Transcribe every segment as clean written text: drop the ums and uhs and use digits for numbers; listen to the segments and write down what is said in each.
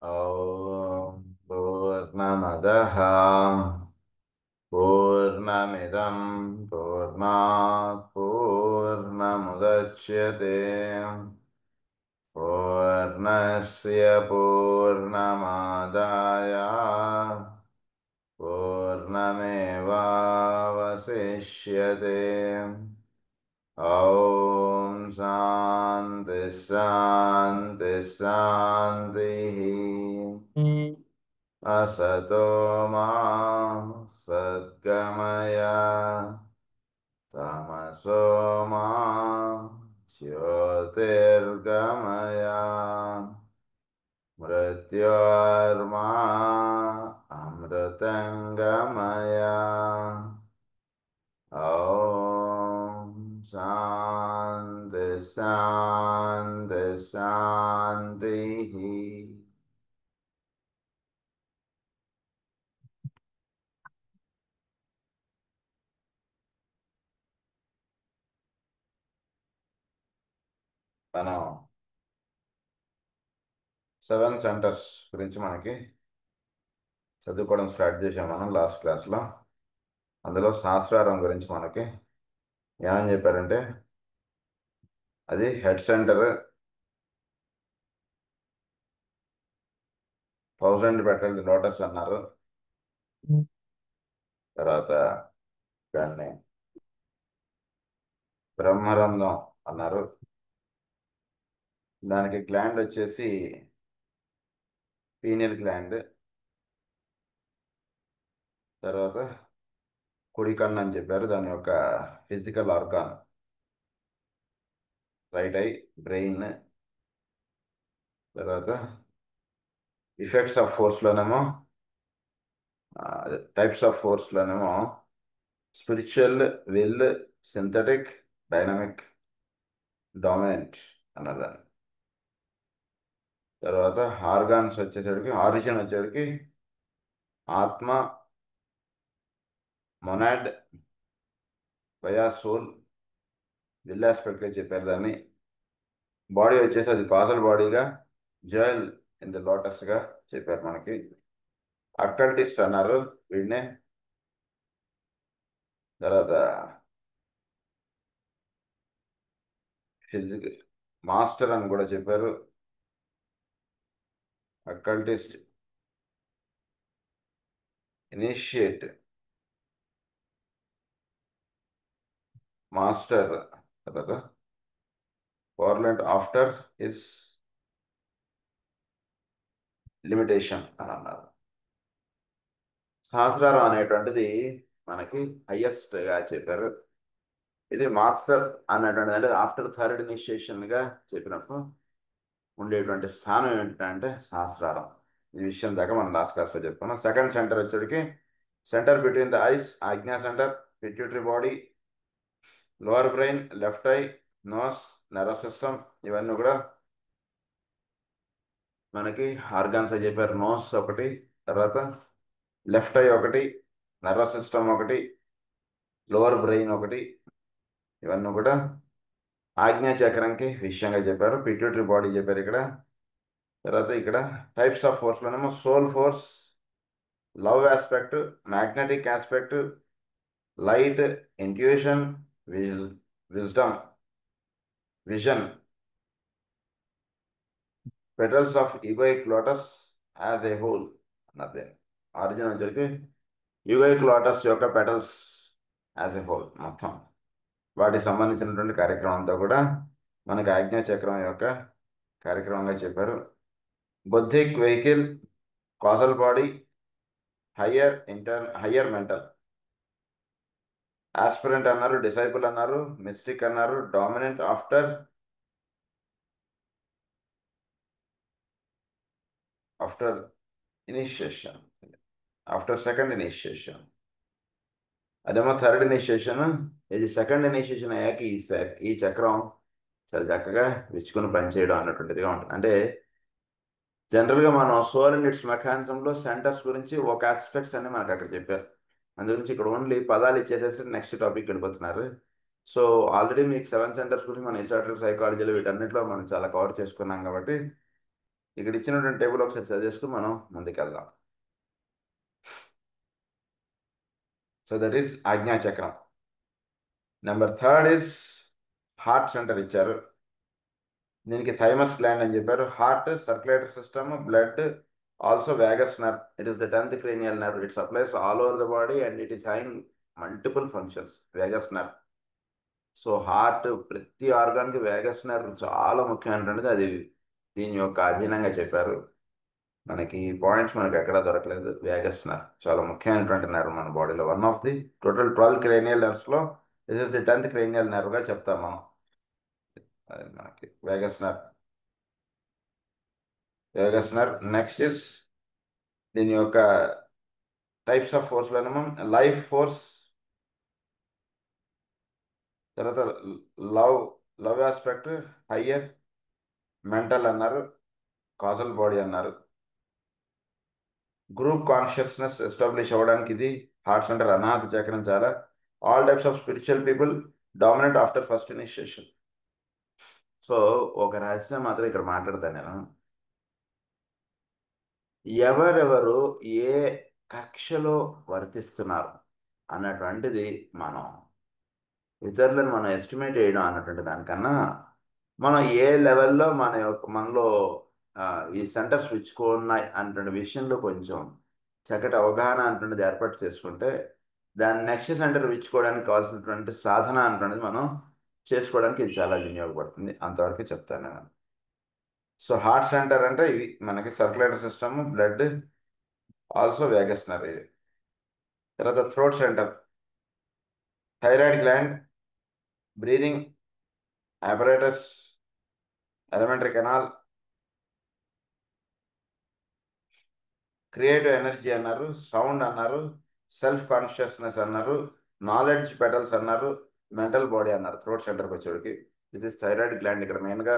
ॐ पूर्णमदः पूर्णमिदं पूर्णात् पूर्णमुदच्यते पूर्णस्य पूर्णमादाय पूर्णमेवावशिष्यते ॐ शान्ति शान्ति शान्तिः असतो मा सद्गमय तमसो मा ज्योतिर्गमय मृत्योर्मा अमृतङ्गमय ॐ शान्ति शान्ति शान्तिः మనం 7 సెంటర్స్ గురించి మనకి చదువుకోవడం స్టార్ట్ చేసాం మనం లాస్ట్ క్లాస్లో. అందులో సహస్రారం గురించి మనకి ఏమని చెప్పారంటే అది హెడ్ సెంటర్ 1000 పెటల్డ్ లోటస్ అన్నారు. తర్వాత దాన్ని బ్రహ్మరంధ్రం అన్నారు. దానికి గ్లాండ్ వచ్చేసి పీనియల్ గ్లాండ్. తర్వాత కుడి కన్ను అని చెప్పారు, దాని యొక్క physical organ. Right eye, brain. తర్వాత ఇఫెక్ట్స్ ఆఫ్ ఫోర్స్లోనేమో టైప్స్ ఆఫ్ ఫోర్స్లోనేమో spiritual, will, synthetic, dynamic, dominant అన్నదాన్ని. తర్వాత ఆర్గాన్స్ వచ్చేసరికి ఆరిజిన్ వచ్చేసరికి ఆత్మ, మొనాడ్, వయా సోల్, విల్ ఆస్పెక్ట్గా చెప్పారు దాన్ని. బాడీ వచ్చేసి అది కాజల్ బాడీగా, జైల్ ఇన్ ద లోటస్గా చెప్పారు మనకి. అక్టల్టిస్ట్ అన్నారు వీడినే. తర్వాత ఫిజిక్ మాస్టర్ అని కూడా చెప్పారు. Occultist, initiate, master. తర్వాత ఫార్లెంట్ ఆఫ్టర్ హిస్ లిమిటేషన్ అని అన్నారు. సహస్రారం అనేటువంటిది మనకి హయ్యెస్ట్గా చెప్పారు. ఇది మాస్టర్ అన్నటువంటిది అంటే ఆఫ్టర్ థర్డ్ ఇనిషియేషన్గా చెప్పినప్పుడు ఉండేటువంటి స్థానం ఏంటంటే సహస్రారం. ఈ విషయం దాకా మనం లాస్ట్ క్లాస్లో చెప్పుకున్నాం. సెకండ్ సెంటర్ వచ్చేటికి centre between the eyes, Ajna centre, pituitary body, lower brain, left eye, nose, nervous system. ఇవన్నీ కూడా మనకి ఆర్గాన్స్ అని చెప్పారు. నోస్ ఒకటి, తర్వాత లెఫ్ట్ ఐ ఒకటి, నర్వస్ సిస్టమ్ ఒకటి, లోవర్ బ్రెయిన్ ఒకటి. ఇవన్నీ కూడా ఆజ్ఞా చక్రంకి విషయంగా చెప్పారు. పిట్యూటరీ బాడీ చెప్పారు ఇక్కడ. తర్వాత ఇక్కడ టైప్స్ ఆఫ్ ఫోర్స్లోనేమో soul force, love aspect, magnetic aspect, light, intuition, wisdom, vision, petals of egoic lotus as a whole అన్నది. ఆరిజిన్ వచ్చరికి ఈగోయిక్ లోటస్ యొక్క పెటల్స్ యాజ్ ఏ హోల్ మొత్తం వాటికి సంబంధించినటువంటి కార్యక్రమం అంతా కూడా మనకి ఆజ్ఞా చక్రం యొక్క కార్యక్రమంగా చెప్పారు. Buddhic vehicle, causal body, higher mental. Aspirant అన్నారు, డిసైపుల్ అన్నారు, మిస్టిక్ అన్నారు, dominant after initiation, after second initiation. అదేమో థర్డ్ ఇనిషియేషన్. ఇది సెకండ్ ఇనిషియేషన్ అయ్యాక ఈ చక్రం చాలా చక్కగా విచ్చుకుని పనిచేయడం అన్నటువంటిదిగా ఉంటుంది. అంటే జనరల్గా మనం సోల్ అండ్ ఇట్స్ మెకానిజంలో సెంటర్స్ గురించి ఒక ఆస్పెక్ట్స్ అన్ని మనకు అక్కడ చెప్పారు. అందుగురించి ఇక్కడ ఓన్లీ పదాలు ఇచ్చేసేసి నెక్స్ట్ టాపిక్ వెళ్ళిపోతున్నారు. సో ఆల్రెడీ మీకు 7 సెంటర్స్ గురించి మన హిస్టారికల్ సైకాలజీలో వీటన్నిటిలో మనం చాలా కవర్ చేసుకున్నాం కాబట్టి ఇక్కడ ఇచ్చినటువంటి టేబుల్ ఒకసారి చదివేసుకుని మనం ముందుకెళ్దాం. సో దట్ ఈస్ ఆజ్ఞాచక్రం. నెంబర్ 3 ఇస్ హార్ట్ సెంటర్ ఇచ్చారు. దీనికి థైమస్ గ్లాండ్ అని చెప్పారు. Heart, circulatory system, blood, also vagus nerve. It is the 10th cranial nerve. It supplies all over the body and it is having multiple functions. Vagus nerve. So heart ప్రతి ఆర్గాన్కి Vegas nerve చాలా ముఖ్యమైనటువంటిది. అది దీని యొక్క అధీనంగా చెప్పారు. మనకి points మనకి ఎక్కడా దొరకలేదు. వేగస్ నర్వ్ చాలా ముఖ్యమైనటువంటి నర్వ్ మన బాడీలో. One of the total 12 cranial నర్వ్స్లో this is the 10th cranial నర్వ్గా చెప్తాం మనం. అది మనకి vagus nerve. Vagus nerve. Next is దీని యొక్క టైప్స్ ఆఫ్ ఫోర్స్లను లైఫ్ ఫోర్స్, తర్వాత love love aspect, higher, mental అన్నారు, కాజల్ బాడీ అన్నారు. గ్రూప్ కాన్షియస్నెస్ ఎస్టాబ్లిష్ అవ్వడానికి ఇది హార్ట్ సెంటర్ అనాహత చక్రం చాలా. All types of spiritual people dominate after first initiation. So ఒక రహస్యం మాత్రం ఇక్కడ మాట్లాడతాను నేను. ఎవరెవరు ఏ కక్షలో వర్తిస్తున్నారు అన్నటువంటిది మనం ఇతరులను మనం ఎస్టిమేట్ చేయడం అన్నటువంటి దానికన్నా మనం ఏ లెవెల్లో మనలో ఈ సెంటర్స్ ఉన్నాయి అన్నటువంటి విషయంలో కొంచెం చక్కటి అవగాహన అన్నటువంటిది ఏర్పాటు చేసుకుంటే దాన్ని నెక్స్ట్ సెంటర్ ఇచ్చుకోవడానికి కావాల్సినటువంటి సాధన అన్నటువంటిది మనం చేసుకోవడానికి ఇది చాలా వినియోగపడుతుంది. అంతవరకు చెప్తాను నేను. సో హార్ట్ సెంటర్ అంటే ఇవి మనకి circulatory system, blood, also vagus nerve. తర్వాత throat centre, thyroid gland, breathing apparatus, alimentary canal, creative energy అన్నారు, సౌండ్ అన్నారు, సెల్ఫ్ కాన్షియస్నెస్ అన్నారు, నాలెడ్జ్ పెటల్స్ అన్నారు, మెంటల్ బాడీ అన్నారు. థ్రోట్ సెంటర్కి వచ్చేటికి ఇది థైరాయిడ్ గ్లాండ్ ఇక్కడ మెయిన్గా.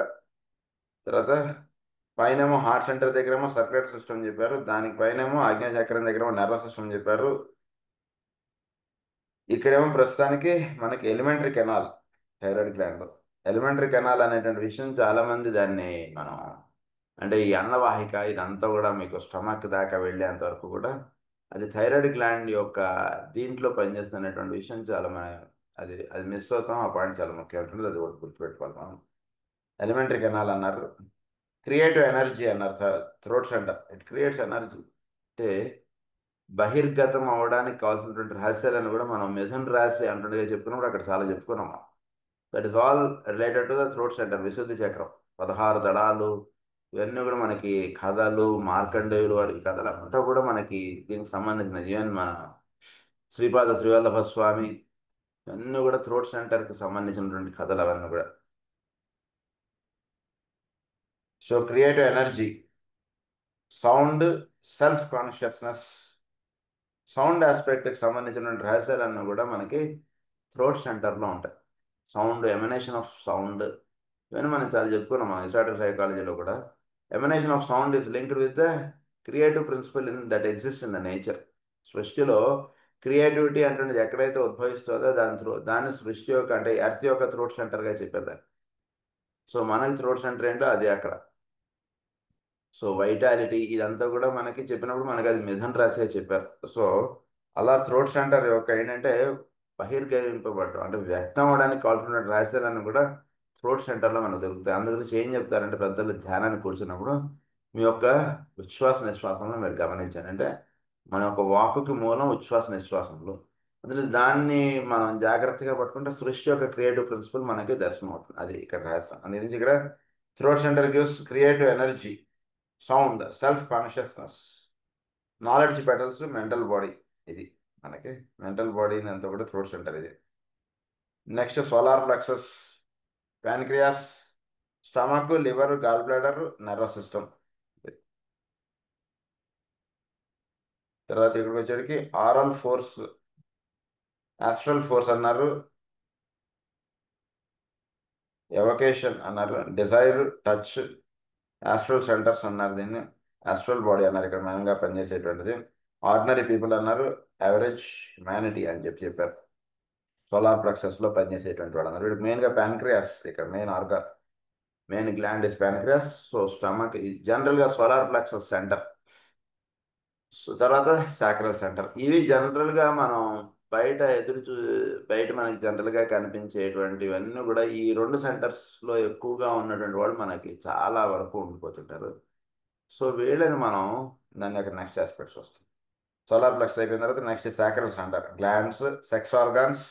తర్వాత పైనేమో హార్ట్ సెంటర్ దగ్గరేమో సర్క్యులేటరీ సిస్టమ్ చెప్పారు. దానికి పైనేమో ఆజ్ఞాచక్రం దగ్గరేమో నర్వస్ సిస్టమ్ చెప్పారు. ఇక్కడేమో ప్రస్తుతానికి మనకి ఎలిమెంటరీ కెనాల్ థైరాయిడ్ గ్లాండ్లో. ఎలిమెంటరీ కెనాల్ అనేటువంటి విషయం చాలామంది దాన్ని మనం అంటే ఈ అన్నవాహిక ఇదంతా కూడా మీకు స్టమక్ దాకా వెళ్ళేంత వరకు కూడా అది థైరాయిడ్ గ్లాండ్ యొక్క దీంట్లో పనిచేస్తున్నటువంటి విషయం చాలా అది అది మిస్ అవుతాం. ఆ పాయింట్ చాలా ముఖ్యమైనది. అది ఒకటి గుర్తుపెట్టుకోవాలి మనం. ఎలిమెంటరీ కెనాల్ అన్నారు, క్రియేటివ్ ఎనర్జీ అన్నారు. Throat centre it creates energy. అంటే బహిర్గతం అవ్వడానికి కావాల్సినటువంటి రహస్యాలను కూడా మనం మిథున్ రాశి అంటుండగా చెప్పుకున్నప్పుడు అక్కడ చాలా చెప్పుకున్నాం. That is all related to the throat centre. విశుద్ధి చక్రం 16 దళాలు ఇవన్నీ కూడా మనకి కథలు, మార్కండేయులు వారి కథలు అంతా కూడా మనకి దీనికి సంబంధించినది. ఈవెన్ మన శ్రీపాద శ్రీవల్లభ స్వామి ఇవన్నీ కూడా థ్రోట్ సెంటర్కి సంబంధించినటువంటి కథలు అవన్నీ కూడా. So creative energy, sound, self consciousness, sound ఆస్పెక్ట్కి సంబంధించినటువంటి రహస్యాలన్నీ కూడా మనకి థ్రోట్ సెంటర్లో ఉంటాయి. సౌండ్, ఎమినేషన్ ఆఫ్ సౌండ్ ఇవన్నీ మనం చాలా చెప్పుకున్నాం మన ఎసాటిక్ సైకాలజీలో కూడా. Emanation of sound is linked with the creative principle that exist in the nature. సృష్టిలో క్రియేటివిటీ అంటున్నది ఎక్కడైతే ఉద్భవిస్తుందో దాన్ని సృష్టి యొక్క అంటే ఎర్త్ యొక్క థ్రోట్ సెంటర్గా చెప్పేదాన్ని. సో మనకి థ్రోట్ సెంటర్ ఏంటో అది అక్కడ. సో వైటాలిటీ ఇదంతా కూడా మనకి చెప్పినప్పుడు మనకి అది మిథున్ రాశిగా చెప్పారు. సో అలా థ్రోట్ సెంటర్ యొక్క ఏంటంటే బహిర్గమింపబడటం అంటే వ్యక్తం అవడానికి కావాల్సిన రహస్యాలను కూడా థ్రోట్ సెంటర్లో మనకు దొరుకుతాయి. అందుగురించి ఏం చెప్తారంటే పెద్దలు ధ్యానాన్ని కూర్చున్నప్పుడు మీ యొక్క ఉచ్ఛ్వాస నిశ్వాసంలో మీరు గమనించండి. అంటే మన యొక్క వాక్కుకి మూలం ఉచ్ఛ్వాస నిశ్వాసంలో. అందులో దాన్ని మనం జాగ్రత్తగా పట్టుకుంటే సృష్టి యొక్క క్రియేటివ్ ప్రిన్సిపల్ మనకి దర్శనం అవుతుంది. అది ఇక్కడ రహస్యం. అందుగురించి ఇక్కడ throat centre gives creative energy, sound, self consciousness, knowledge petals, mental body. ఇది మనకి మెంటల్ బాడీని అంతా కూడా థ్రోట్ సెంటర్ ఇది. Next solar plexus, pancreas, stomach, liver, gall bladder, nervous system. తర్వాత ఇక్కడికి వచ్చేటికి ఆరల్ ఫోర్స్, ఆస్ట్రల్ ఫోర్స్ అన్నారు, ఎవకేషన్ అన్నారు, డిజైర్, టచ్, ఆస్ట్రల్ సెంటర్స్ అన్నారు. దీన్ని ఆస్ట్రల్ బాడీ అన్నారు ఇక్కడ మెయిన్గా పనిచేసేటువంటిది. ఆర్డినరీ పీపుల్ అన్నారు, యావరేజ్ హ్యుమానిటీ అని చెప్పారు. సోలార్ ప్లెక్సస్లో పనిచేసేటువంటి వాడు అన్నారు. వీడు మెయిన్గా ప్యాన్క్రియాస్ ఇక్కడ main organ. Main gland is pancreas. So stomach జనరల్గా సోలార్ ప్లెక్సస్ సెంటర్. సో తర్వాత సాక్రల్ సెంటర్. ఇవి జనరల్గా మనం బయట బయట మనకి జనరల్గా కనిపించేటువంటివన్నీ కూడా ఈ రెండు సెంటర్స్లో ఎక్కువగా ఉన్నటువంటి వాళ్ళు మనకి చాలా వరకు ఉండిపోతుంటారు. సో వీళ్ళని మనం దాని యొక్క నెక్స్ట్ ఆస్పెక్ట్స్ వస్తాయి. సోలార్ ప్లెక్స్ అయిపోయిన తర్వాత next sacral centre. Glands, sex organs,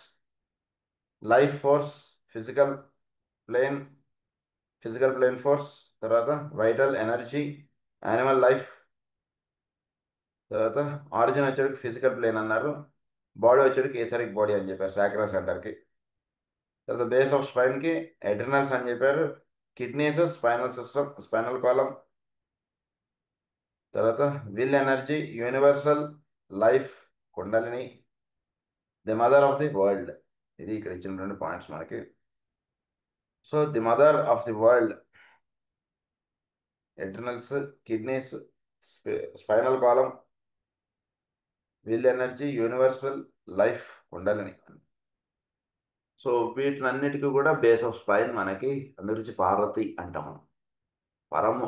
life force, physical plane, physical plane force, తర్వాత వైటల్ ఎనర్జీ, యానిమల్ లైఫ్, తర్వాత ఆరిజిన్ వచ్చేటికి ఫిజికల్ ప్లేన్ అన్నారు, బాడీ వచ్చేటికి ఏథరిక్ బాడీ అని చెప్పారు సాక్రల్ సెంటర్కి. తర్వాత బేస్ ఆఫ్ స్పైన్కి ఎడ్రినల్స్ అని చెప్పారు, kidneys, spinal system, spinal column, తర్వాత will energy, universal life, kundalini, the mother of the world. ఇది ఇక్కడ ఇచ్చినటువంటి పాయింట్స్ మనకి. So the mother of the world, adrenals, kidneys, spinal column, will energy, universal life, kundalini. So వీటినన్నిటికీ కూడా base of spine మనకి అందరించి పార్వతి అంటాము. పరము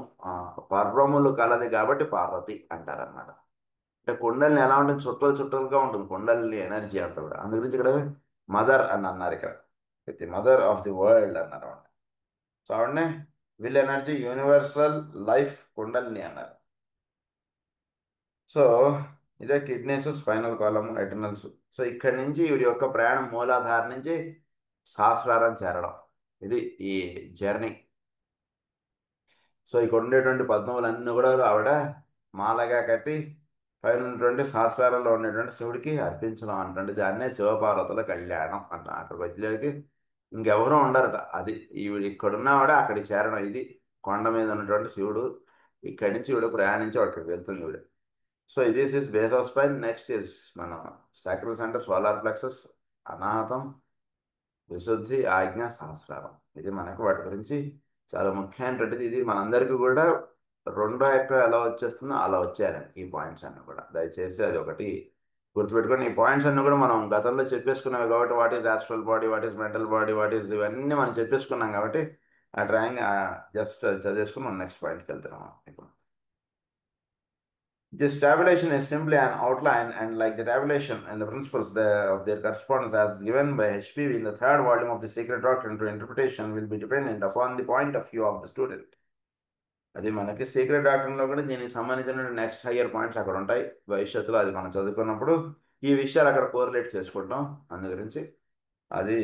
పర్వములు కలది కాబట్టి పార్వతి అంటారన్నమాట. అంటే కుండలిని ఎలా ఉంటుంది, చుట్టలు చుట్టలుగా ఉంటుంది కుండలిని ఎనర్జీ అంతా కూడా. అందు గురించి ఇక్కడ మదర్ అని అన్నారు, ఇక్కడ the mother of the world అన్నారు అన్నమాట. సో ఆవిడనే will energy, universal life, kundalini అన్నారు. సో ఇదే kidneys, spinal column, adrenals. So ఇక్కడి నుంచి వీడి యొక్క ప్రయాణం మూలాధార నుంచి సహస్రారం చేరడం, ఇది ఈ జర్నీ. సో ఇక్కడ ఉండేటువంటి పద్మములన్నీ కూడా ఆవిడ మాలగా కట్టి పైన ఉన్నటువంటి సహస్రారంలో ఉండేటువంటి శివుడికి అర్పించడం అంటే దాన్నే శివపార్వతుల కళ్యాణం అంట. అక్కడికి వచ్చేసరికి ఇంకెవరూ ఉండరట. అది ఈవిడ ఇక్కడున్నవాడ అక్కడికి చేరడం. ఇది కొండ మీద ఉన్నటువంటి శివుడు, ఇక్కడి నుంచి ఈవిడ ప్రయాణించి అక్కడికి వెళ్తుంది ఈవిడ. So this is base of spine. Next is మన సాక్రల్ సెంటర్, సోలార్ ప్లెక్సస్, అనాహతం, విశుద్ధి, ఆజ్ఞ, సహస్రారం. ఇది మనకు వాటి గురించి చాలా ముఖ్యమైనటువంటిది. ఇది మనందరికీ కూడా రెండో ఎక్కడ ఎలా వచ్చేస్తుందో అలా వచ్చారండి ఈ పాయింట్స్ అన్నీ కూడా. దయచేసి అది ఒకటి గుర్తుపెట్టుకొని, ఈ పాయింట్స్ అన్నీ కూడా మనం గతంలో చెప్పేసుకున్నాం కాబట్టి what is astral body, what is mental body, what is ఇవన్నీ మనం చెప్పేసుకున్నాం కాబట్టి ఆ డ్రాయింగ్ జస్ట్ చదివేసుకుని మనం నెక్స్ట్ పాయింట్కి వెళ్తున్నాం ఇప్పుడు. This tabulation is simply an outline, and like the tabulation and the principles of their correspondence as given by HPV in the third volume of the Secret Doctrine to Interpretation will be dependent upon the point of view of the student. అది మనకి secret డాక్టర్లో కూడా దీనికి సంబంధించిన next higher points అక్కడ ఉంటాయి భవిష్యత్తులో. అది మనం చదువుకున్నప్పుడు ఈ విషయాలు అక్కడ కోరిలేట్ చేసుకుంటాం. అందు గురించి అది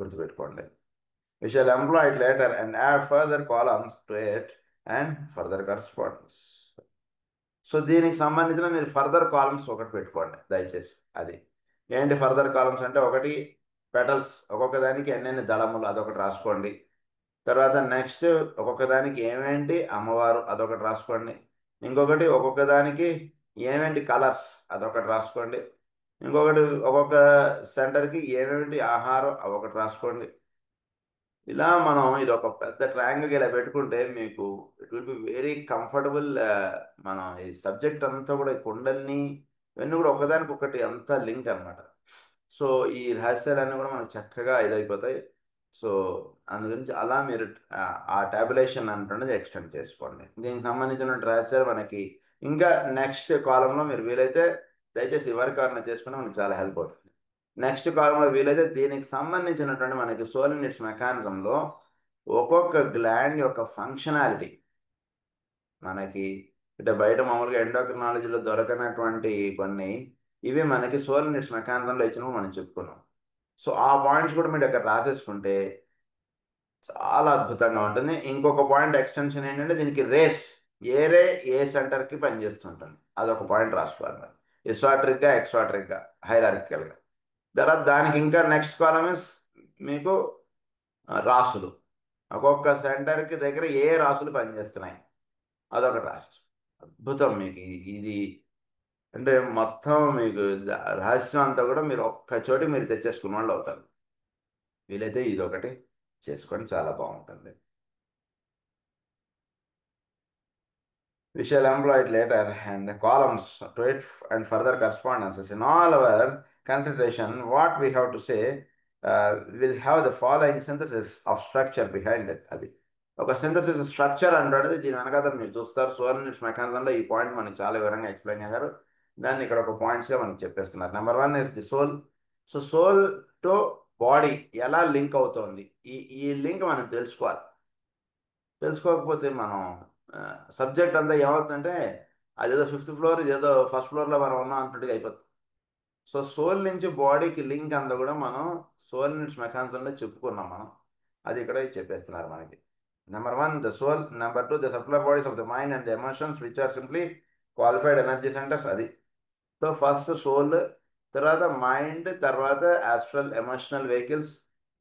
గుర్తుపెట్టుకోండి. We shall employ it later and add further columns to it and further correspondence. So దీనికి సంబంధించిన మీరు ఫర్దర్ కాలమ్స్ ఒకటి పెట్టుకోండి దయచేసి. అది ఏంటి ఫర్దర్ కాలమ్స్ అంటే, ఒకటి పెటల్స్, ఒక్కొక్క దానికి ఎన్నెన్ని దళములు అదొకటి రాసుకోండి. తర్వాత నెక్స్ట్ ఒక్కొక్క దానికి ఏమేంటి అమ్మవారు అదొకటి రాసుకోండి. ఇంకొకటి ఒక్కొక్క దానికి ఏమేంటి కలర్స్ అదొకటి రాసుకోండి. ఇంకొకటి ఒక్కొక్క సెంటర్కి ఏమేంటి ఆహారం అవొకటి రాసుకోండి. ఇలా మనం ఇది ఒక పెద్ద ట్రయాంగిల్ ఇలా పెట్టుకుంటే మీకు it will be very comfortable. మనం ఈ సబ్జెక్ట్ అంతా కూడా ఈ కుండల్ని ఇవన్నీ కూడా ఒకదానికి ఒకటి అంతా లింక్ అన్నమాట. సో ఈ రహస్యాలన్నీ కూడా మనకు చక్కగా ఇదైపోతాయి. సో అందు గురించి అలా మీరు ఆ టాబులేషన్ అంటున్నది ఎక్స్టెండ్ చేసుకోండి. దీనికి సంబంధించిన రహస్యాలు మనకి ఇంకా నెక్స్ట్ కాలంలో మీరు వీలైతే దయచేసి వర్క్ చేసుకుంటే మనకి చాలా హెల్ప్ అవుతుంది. నెక్స్ట్ కాలంలో వీలైతే దీనికి సంబంధించినటువంటి మనకి సోలినిట్స్ మెకానిజంలో ఒక్కొక్క గ్లాండ్ యొక్క ఫంక్షనాలిటీ మనకి అంటే బయట మామూలుగా ఎండోక్రినాలజీలో దొరకనటువంటి కొన్ని ఇవి మనకి సోలినిట్స్ మెకానిజంలో ఇచ్చినప్పుడు మనం చెప్పుకున్నాం. సో ఆ పాయింట్స్ కూడా మీరు అక్కడ రాసేసుకుంటే చాలా అద్భుతంగా ఉంటుంది. ఇంకొక పాయింట్ ఎక్స్టెన్షన్ ఏంటంటే దీనికి రేస్, ఏ రే ఏ సెంటర్కి పనిచేస్తుంటుంది అదొక పాయింట్ రాసుకోవాలి మరి. ఎక్స్వాట్రిక్గా ఎక్స్వాట్రిక్గా హైరార్కికల్గా. తర్వాత దానికి ఇంకా నెక్స్ట్ కాలమ్ ఇస్ మీకు రాసులు, ఒక్కొక్క సెంటర్కి దగ్గర ఏ రాసులు పనిచేస్తున్నాయి అదొకటి రాసేసు. అద్భుతం మీకు ఇది. అంటే మొత్తం మీకు రహస్యం అంతా కూడా మీరు ఒక్క చోటి మీరు తెచ్చేసుకున్న వాళ్ళు అవుతారు. వీలైతే ఇది ఒకటి చేసుకొని చాలా బాగుంటుంది. We shall employ it later and the columns to it and further correspondences. In all our consideration, what we have to say will have the following synthesis of structure behind it. అది ఒక synthesis structure అంటాడు. దీని వెనకాల మీరు చూస్తారు soul units మెకానిజంలో ఈ point మనకి చాలా వివరంగా ఎక్స్ప్లెయిన్ చేశారు. దాన్ని ఇక్కడ ఒక పాయింట్స్గా మనకి చెప్పేస్తున్నారు. Number 1 is the soul. So soul తో బాడీ ఎలా లింక్ అవుతుంది, ఈ లింక్ మనం తెలుసుకోవాలి. తెలుసుకోకపోతే మనం సబ్జెక్ట్ అంతా ఏమవుతుందంటే అదేదో 5th ఫ్లోర్, ఇదేదో 1st ఫ్లోర్లో మనం ఉన్నాం అన్నట్టుగా అయిపోతుంది. సో సోల్ నుంచి బాడీకి లింక్ అంతా కూడా మనం సోల్ యూనిట్స్ మెకానిజంలో చెప్పుకున్నాం మనం. అది ఇక్కడ చెప్పేస్తున్నారు మనకి. Number 1 the soul. Number 2 the subtler bodies of the mind and the emotions which are simply qualified energy centres. అది సో ఫస్ట్ సోల్, తర్వాత మైండ్, తర్వాత యాస్ట్రల్ ఎమోషనల్ వెహికల్స్,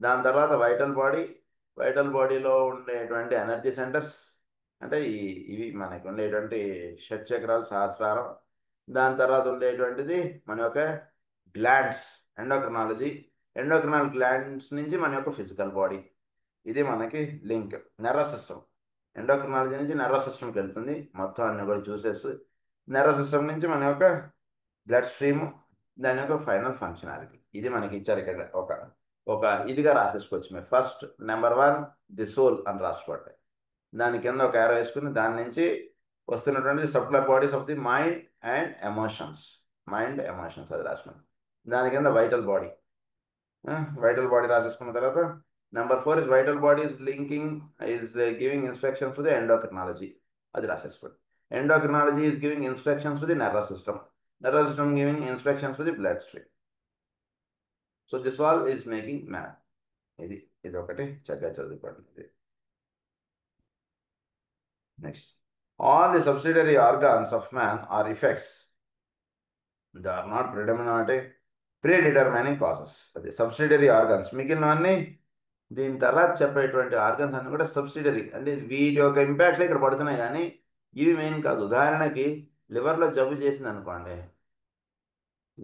దాని తర్వాత వైటల్ బాడీ. వైటల్ బాడీలో ఉండేటువంటి ఎనర్జీ సెంటర్స్ అంటే ఇవి మనకి ఉండేటువంటి షట్ చక్రాలు, సహస్రారం. దాని తర్వాత ఉండేటువంటిది మన యొక్క గ్లాండ్స్, ఎండోక్రినాలజీ. ఎండోక్రినల్ గ్లాండ్స్ నుంచి మన యొక్క ఫిజికల్ బాడీ. ఇది మనకి లింక్. నర్వస్ సిస్టమ్, ఎండోక్రినాలజీ నుంచి నర్వస్ సిస్టమ్కి వెళ్తుంది మొత్తం అన్ని కూడా చూసేసి. నర్వస్ సిస్టమ్ నుంచి మన యొక్క బ్లడ్ స్ట్రీమ్, దాని యొక్క ఫైనల్ ఫంక్షనాలిటీ. ఇది మనకి ఇచ్చారు ఇక్కడ ఒక ఒక ఇదిగా రాసేసుకోవచ్చు మీరు. ఫస్ట్ నెంబర్ 1 ది సోల్ అని రాసుకోండి. దాని కింద ఒక యారో వేసుకుని దాని నుంచి వస్తున్నటువంటి subtler bodies of the mind and emotions. Mind emotions అది రాసుకోండి. దాని కింద వైటల్ బాడీ. వైటల్ బాడీ రాసేసుకున్న తర్వాత number 4 is vital body is linking is giving instructions to the endocrinology. అది రాసేసుకోండి. Endocrinology is giving instructions to the nervous system. Nervous system giving instructions to the bloodstream. So this all is making man. ఇది ఒకటి చక్కగా చదువుకోండి. Next, all the subsidiary organs of man are effects. They are not predetermining causes. అది subsidiary organs. మిగిలినవన్నీ దీని తర్వాత చెప్పేటువంటి organs అన్ని కూడా సబ్సిడరీ, అంటే వీటి యొక్క ఇంపాక్ట్స్ ఇక్కడ పడుతున్నాయి కానీ ఇవి మెయిన్ కాదు. ఉదాహరణకి లివర్లో జబ్బు చేసింది అనుకోండి,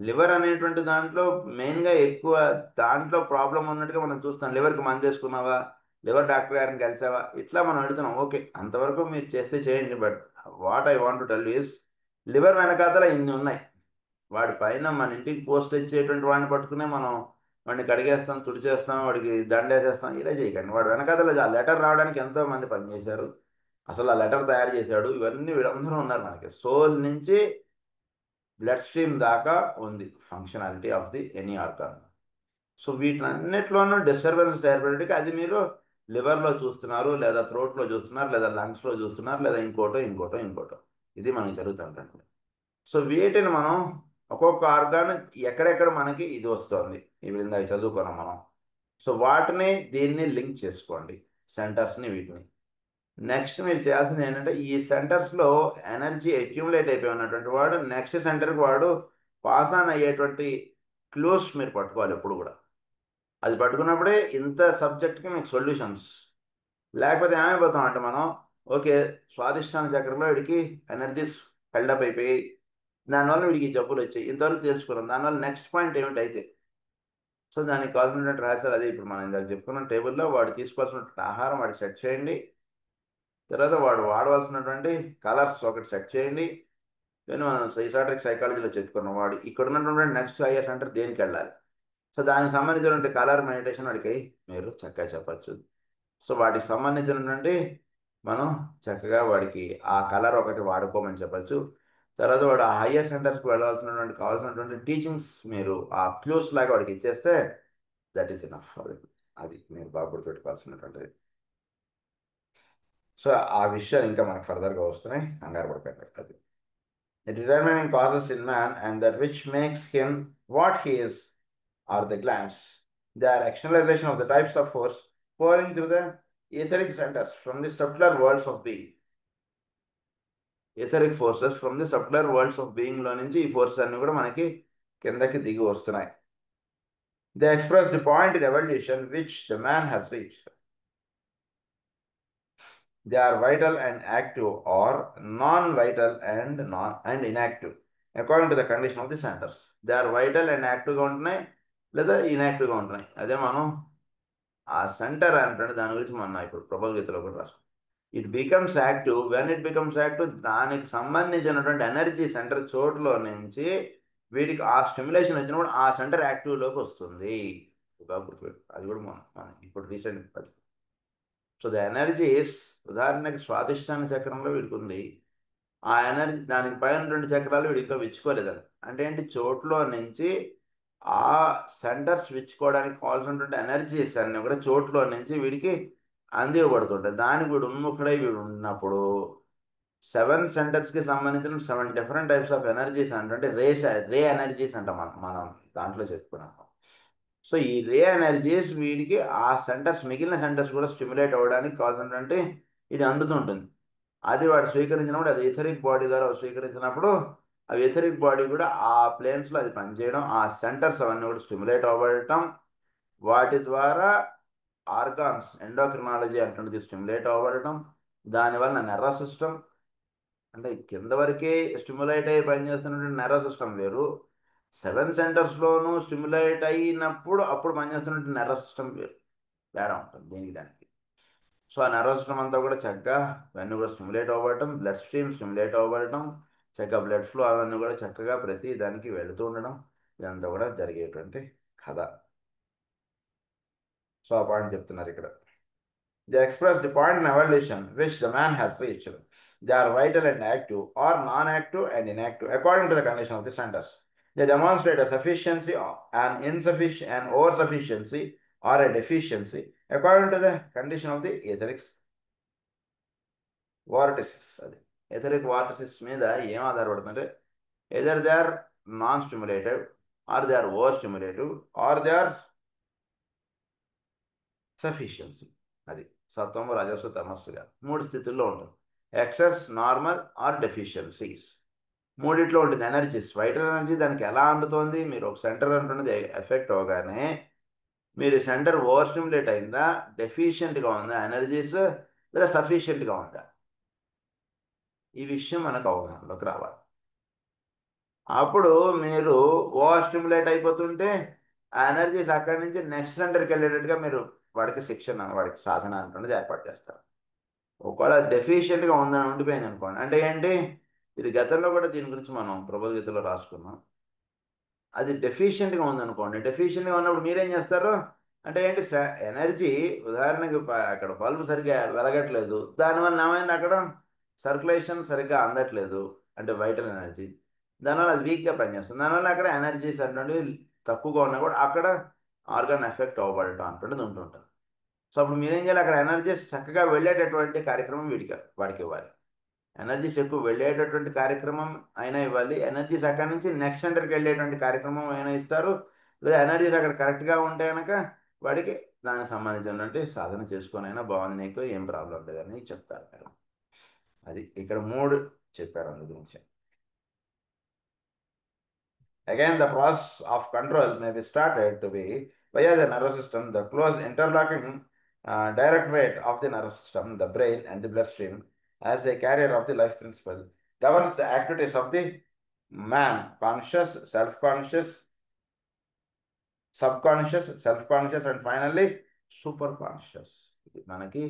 లివర్ అనేటువంటి దాంట్లో మెయిన్గా ఎక్కువ దాంట్లో ప్రాబ్లం ఉన్నట్టుగా మనం చూస్తాం. లివర్కి మందు చేసుకున్నావా, లివర్ డాక్టర్ గారిని కలిసావా, ఇట్లా మనం అడుగుతున్నాం. ఓకే, అంతవరకు మీరు చేస్తే చేయండి. But what I want to tell is liver వెనకాతల ఇన్ని ఉన్నాయి. వాడి పైన మన ఇంటికి పోస్ట్ ఇచ్చేటువంటి వాడిని పట్టుకునే మనం వాడిని కడిగేస్తాం, తుడిచేస్తాం, వాడికి దండేసేస్తాం. ఇలా చేయకండి. వాడు వెనకాతల ఆ లెటర్ రావడానికి ఎంతో మంది పనిచేశారు. అసలు ఆ లెటర్ తయారు చేశాడు. ఇవన్నీ వీళ్ళందరూ ఉన్నారు మనకి. సోల్ నుంచి బ్లడ్ స్ట్రీమ్ దాకా ఉంది functionality of the any organ. So వీటినన్నిట్లోనూ డిస్టర్బెన్స్ ఏర్పడేటికి అది మీరు లివర్లో చూస్తున్నారు, లేదా థ్రోట్లో చూస్తున్నారు, లేదా లంగ్స్లో చూస్తున్నారు, లేదా ఇంకోటో. ఇది మనకి జరుగుతుంటుంది. సో వీటిని మనం ఒక్కొక్క ఆర్గాన్ ఎక్కడెక్కడ మనకి ఇది వస్తుంది, ఇప్పుడు ఇందాక చదువుకున్నాం మనం. సో వాటిని దీన్ని లింక్ చేసుకోండి, సెంటర్స్ని, వీటిని. నెక్స్ట్ మీరు చేయాల్సింది ఏంటంటే ఈ సెంటర్స్లో ఎనర్జీ అక్యుములేట్ అయిపోయి ఉన్నటువంటి వాడు నెక్స్ట్ సెంటర్కి వాడు పాస్ ఆన్ అయ్యేటువంటి క్లూస్ మీరు పట్టుకోవాలి ఎప్పుడు కూడా. అది పట్టుకున్నప్పుడే ఇంత సబ్జెక్ట్కి మీకు సొల్యూషన్స్. లేకపోతే ఏమైపోతాం అంటే మనం ఓకే స్వాదిష్టాన చక్రంలో వీడికి ఎనర్జీస్ హెల్డప్ అయిపోయి దానివల్ల వీడికి జబ్బులు వచ్చాయి, ఇంతవరకు తెలుసుకున్నాం. దానివల్ల నెక్స్ట్ పాయింట్ ఏమిటైతే సో దానికి కావాల్సినటువంటి రాశారు. అదే ఇప్పుడు మనం ఇందాక చెప్పుకున్న టేబుల్లో వాడు తీసుకోవాల్సినటువంటి ఆహారం వాడికి సెట్ చేయండి. తర్వాత వాడు వాడవలసినటువంటి కలర్స్ ఒకటి సెట్ చేయండి. నేను మనం సైకాట్రిక్ సైకాలజీలో చెప్పుకున్నాం. వాడు ఇక్కడ ఉన్నటువంటి నెక్స్ట్ ఐఎస్ సెంటర్ దేనికి వెళ్ళాలి. సో దానికి సంబంధించినటువంటి కలర్ మెడిటేషన్ వాడికి మీరు చక్కగా చెప్పచ్చు. సో వాటికి సంబంధించినటువంటి మనం చక్కగా వాడికి ఆ కలర్ ఒకటి వాడుకోమని చెప్పచ్చు. తర్వాత వాడు ఆ హయ్యర్ సెంటర్స్కి వెళ్ళాల్సినటువంటి కావాల్సినటువంటి టీచింగ్స్ మీరు ఆ క్లూస్ లాగా వాడికి ఇచ్చేస్తే దట్ ఈస్ ఇనఫ్. అది మీరు బాగా గుర్తుపెట్టుకోవాల్సినటువంటిది. సో ఆ విషయాలు ఇంకా మనకు ఫర్దర్గా వస్తున్నాయి, కంగారు పడకండి. అది the determining causes in man and that which makes him what he is are the glands. They are externalization of the types of force pouring through the etheric centers from the subtler worlds of being. Etheric forces from the subtler worlds of being లో నుంచి ఈ forces అన్ని కూడా మనకి కిందకి దిగి వస్తున్నాయి. They express the point in evolution which the man has reached. They are vital and active or non-vital and inactive according to the condition of the centers. They are vital and activeగా ఉంటున్నాయి, లేదా ఇన్యాక్టివ్గా ఉంటున్నాయి. అదే మనం ఆ centre అంటే దాని గురించి మనం ఇప్పుడు ప్రబోధగీతలో కూడా రాస్తాం. It becomes active when it becomes active. దానికి సంబంధించినటువంటి ఎనర్జీ సెంటర్ చోటులో నుంచి వీటికి ఆ స్టిమ్యులేషన్ వచ్చినప్పుడు ఆ సెంటర్ యాక్టివ్లోకి వస్తుంది. అది కూడా మనం ఇప్పుడు రీసెంట్ సో ద ఎనర్జీస్, ఉదాహరణకి స్వాధిష్టాన చక్రంలో వీడికి ఉంది, ఆ ఎనర్జీ దానికి పైన 2 చక్రాలు వీడు ఇంకా విచ్చుకోలేదండి. అంటే ఏంటి, చోట్లో నుంచి ఆ సెంటర్స్ విచ్చుకోవడానికి కావాల్సినటువంటి ఎనర్జీస్ అన్ని కూడా చోట్లో నుంచి వీడికి అందివ్వబడుతుంటాయి. దానికి వీడు ఉన్ముఖుడై వీడు ఉన్నప్పుడు 7 సెంటర్స్కి సంబంధించిన 7 డిఫరెంట్ టైప్స్ ఆఫ్ ఎనర్జీస్ అంటే రే ఎనర్జీస్ అంటాం మనం దాంట్లో చెప్పుకున్నాం. సో ఈ రే ఎనర్జీస్ వీడికి ఆ సెంటర్స్, మిగిలిన సెంటర్స్ కూడా స్టిమ్యులేట్ అవ్వడానికి కావాల్సినటువంటి ఇది అందుతుంటుంది. అది వాడు స్వీకరించినప్పుడు, అది ఎథరిక్ బాడీ ద్వారా స్వీకరించినప్పుడు ఆ ఎథరిక్ బాడీ కూడా ఆ ప్లేన్స్లో అది పనిచేయడం, ఆ సెంటర్స్ అవన్నీ కూడా స్టిమ్యులేట్ అవ్వబడటం, వాటి ద్వారా ఆర్గాన్స్, ఎండోక్రినాలజీ అంటున్నది స్టిమ్యులేట్ అవ్వబడటం, దానివల్ల నర్వస్ సిస్టమ్, అంటే కింద వరకే స్టిమ్యులేట్ అయ్యి పనిచేస్తున్నటువంటి నర్వస్ సిస్టమ్ వేరు, 7 సెంటర్స్లోనూ స్టిమ్యులేట్ అయినప్పుడు అప్పుడు పనిచేస్తున్నటువంటి నర్వస్ సిస్టమ్ వేరు, తేడా ఉంటుంది దీనికి దానికి. సో ఆ నర్వస్ సిస్టమ్ అంతా కూడా చక్కగా ఇవన్నీ కూడా స్టిమ్యులేట్ అవ్వబడటం, బ్లడ్ స్ట్రీమ్ స్టిమ్యులేట్ అవ్వబడటం, చక్కగా బ్లడ్ ఫ్లో అవన్నీ కూడా చక్కగా ప్రతి దానికి వెళుతూ ఉండడం, ఇదంతా కూడా జరిగేటువంటి కథ. సో ఆ పాయింట్ చెప్తున్నారు ఇక్కడ. They express the point in evolution which the man has reached. They are vital and active, or non-active and inactive, according to the condition of the centers. They demonstrate a sufficiency, an insufficiency, an oversufficiency, or a deficiency, according to the condition of the etheric vortices. అది etheric vortices మీద ఏం ఆధారపడుతుందంటే, either they are non-stimulative, or they are overstimulative, or they are sufficiency. అది సత్వము, రజస్సు, తమస్సుగా 3 స్థితుల్లో ఉంటుంది. Excess, normal, or deficiencies. మూడిట్లో ఉంటుంది ఎనర్జీస్. వైటల్ ఎనర్జీ దానికి ఎలా అందుతోంది, మీరు ఒక సెంటర్ అంటున్నది ఎఫెక్ట్ అవగానే మీరు సెంటర్ ఓవర్ స్టిమ్యులేట్ అయిందా, డెఫిషియెంట్గా ఉందా ఎనర్జీస్, లేదా సఫిషియెంట్గా ఉందా, ఈ విషయం మనకు అవగాహనలోకి రావాలి. అప్పుడు మీరు ఓవర్ స్టిమ్యులేట్ అయిపోతుంటే ఆ ఎనర్జీస్ అక్కడి నుంచి నెక్స్ట్ సెంటర్కి వెళ్ళేటట్టుగా మీరు వాడికి శిక్షణ, వాడికి సాధన అంటున్నది ఏర్పాటు చేస్తారు. ఒకవేళ డెఫిషియెంట్గా ఉందని ఉండిపోయింది అనుకోండి, అంటే ఏంటి, ఇది గతంలో కూడా దీని గురించి మనం ప్రభోద్గీతలో రాసుకున్నాం. అది డెఫిషియెంట్గా ఉందనుకోండి, డెఫిషియెంట్గా ఉన్నప్పుడు మీరేం చేస్తారు అంటే ఏంటి, ఎనర్జీ ఉదాహరణకి అక్కడ బల్బు సరిగ్గా వెలగట్లేదు, దానివల్ల ఏమైంది, అక్కడ సర్క్యులేషన్ సరిగ్గా అందట్లేదు, అంటే వైటల్ ఎనర్జీ, దానివల్ల అది వీక్గా పనిచేస్తుంది, దానివల్ల అక్కడ ఎనర్జీస్ అటువంటివి తక్కువగా ఉన్నా కూడా అక్కడ ఆర్గాన్ ఎఫెక్ట్ అవ్వబడటం అటువంటిది ఉంటుంటుంది. సో అప్పుడు మీరేం చేయాలి, అక్కడ ఎనర్జీస్ చక్కగా వెళ్ళేటటువంటి కార్యక్రమం వాడికి ఇవ్వాలి. ఎనర్జీస్ ఎక్కువ వెళ్ళేటటువంటి కార్యక్రమం అయినా ఇవ్వాలి, ఎనర్జీస్ అక్కడి నుంచి నెక్స్ట్ సెంటర్కి వెళ్ళేటువంటి కార్యక్రమం అయినా ఇస్తారు, లేదా ఎనర్జీస్ అక్కడ కరెక్ట్గా ఉంటే కనుక వాడికి దానికి సంబంధించినటువంటి సాధన చేసుకొని అయినా బాగుంది, నీకు ఏం ప్రాబ్లం లేదని చెప్తారు మీరు. అది ఇక్కడ 3 చెప్పారు అందు గురించి. Again, the process of control may be started to be via the nervous system, the close interlocking directorate of the nervous system, the brain and the bloodstream, as a carrier of the life principle, governs the activities of the man, conscious, self-conscious, subconscious, self-conscious, and finally superconscious. మనకి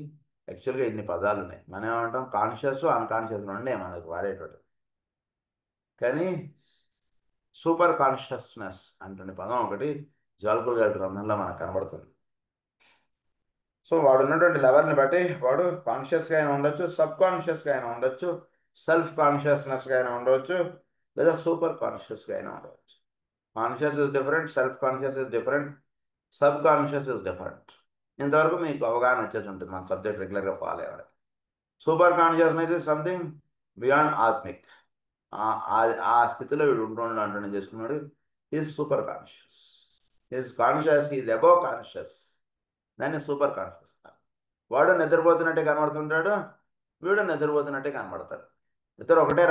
యాక్చువల్గా ఇన్ని పదాలు ఉన్నాయి, మనం ఏమంటాం conscious, unconscious నుండి మనకు వాడేటట్టు, కానీ సూపర్ కాన్షియస్నెస్ అంటే పదం ఒకటి జాల్కుల్ గారి గ్రంథంలో మనకు కనబడుతుంది. సో వాడు ఉన్నటువంటి లెవెల్ని బట్టి వాడు కాన్షియస్గా అయినా ఉండొచ్చు, సబ్ కాన్షియస్గా అయినా ఉండొచ్చు, సెల్ఫ్ కాన్షియస్నెస్గా అయినా ఉండవచ్చు, లేదా సూపర్ కాన్షియస్గా అయినా ఉండవచ్చు. Conscious is different, self conscious is different, sub conscious is different. ఇంతవరకు మీకు అవగాహన వచ్చేసి ఉంటుంది మన సబ్జెక్ట్ రెగ్యులర్గా ఫాలో అవ్వాలి. Super consciousness is something beyond atmic. ఆ స్థితిలో వీడు ఉంటుండ అంటూ చేసుకున్నాడు, is super conscious. Is above conscious, దాన్ని సూపర్ కాన్షియస్. వాడు నిద్రపోతున్నట్టే కనబడుతుంటాడు, వీడు నిద్రపోతున్నట్టే కనబడతాడు, ఇద్దరు ఒకటే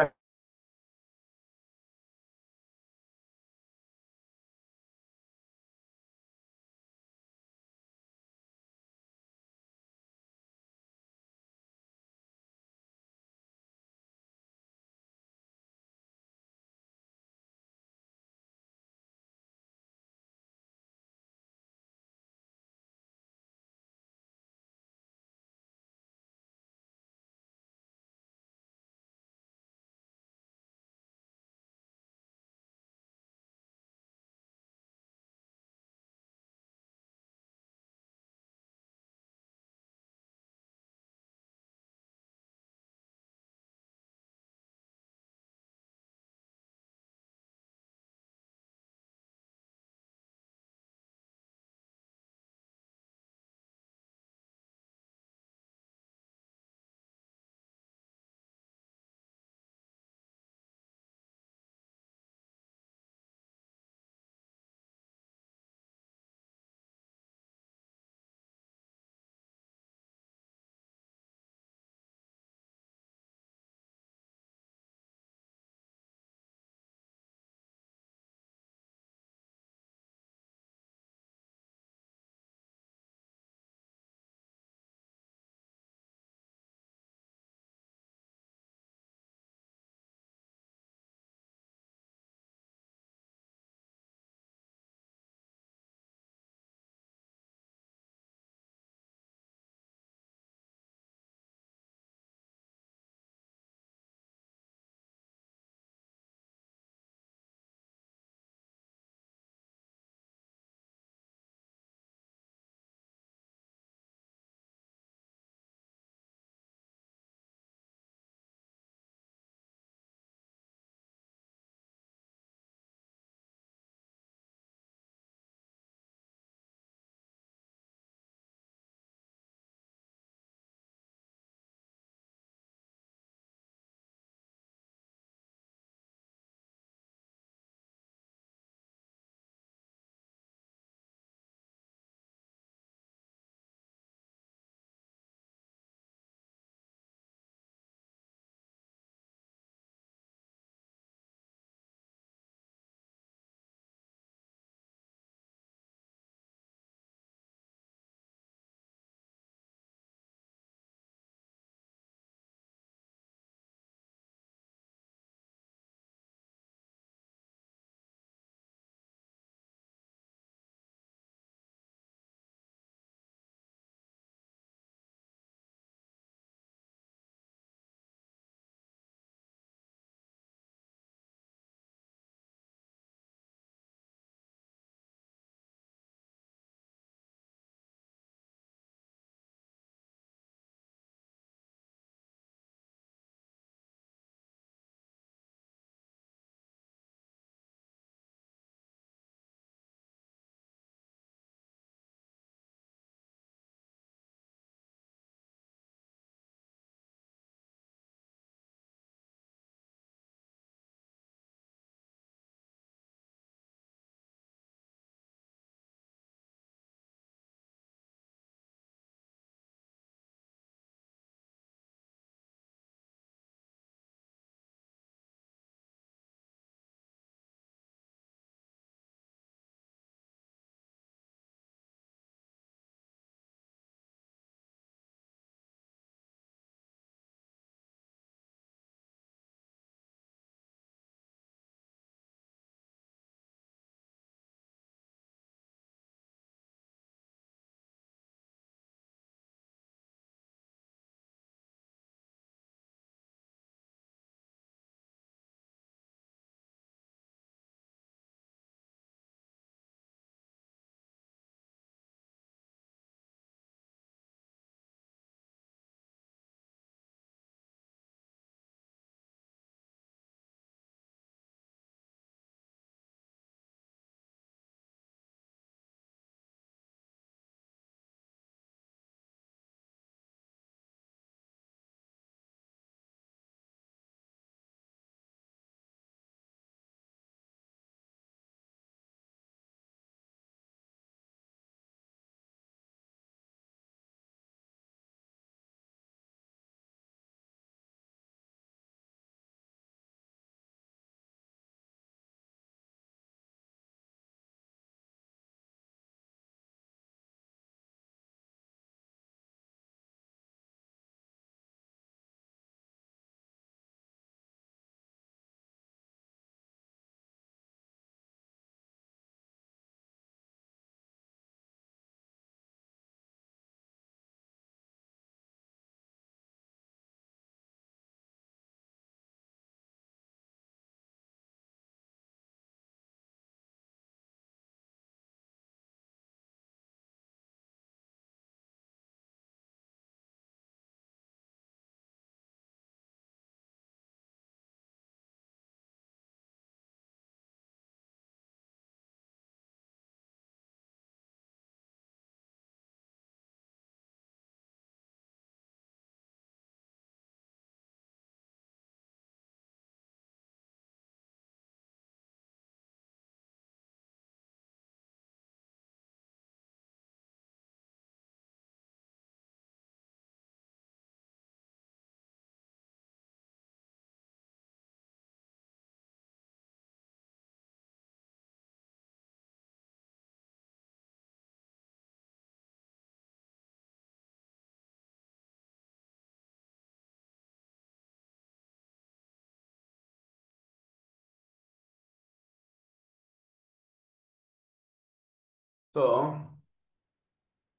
సో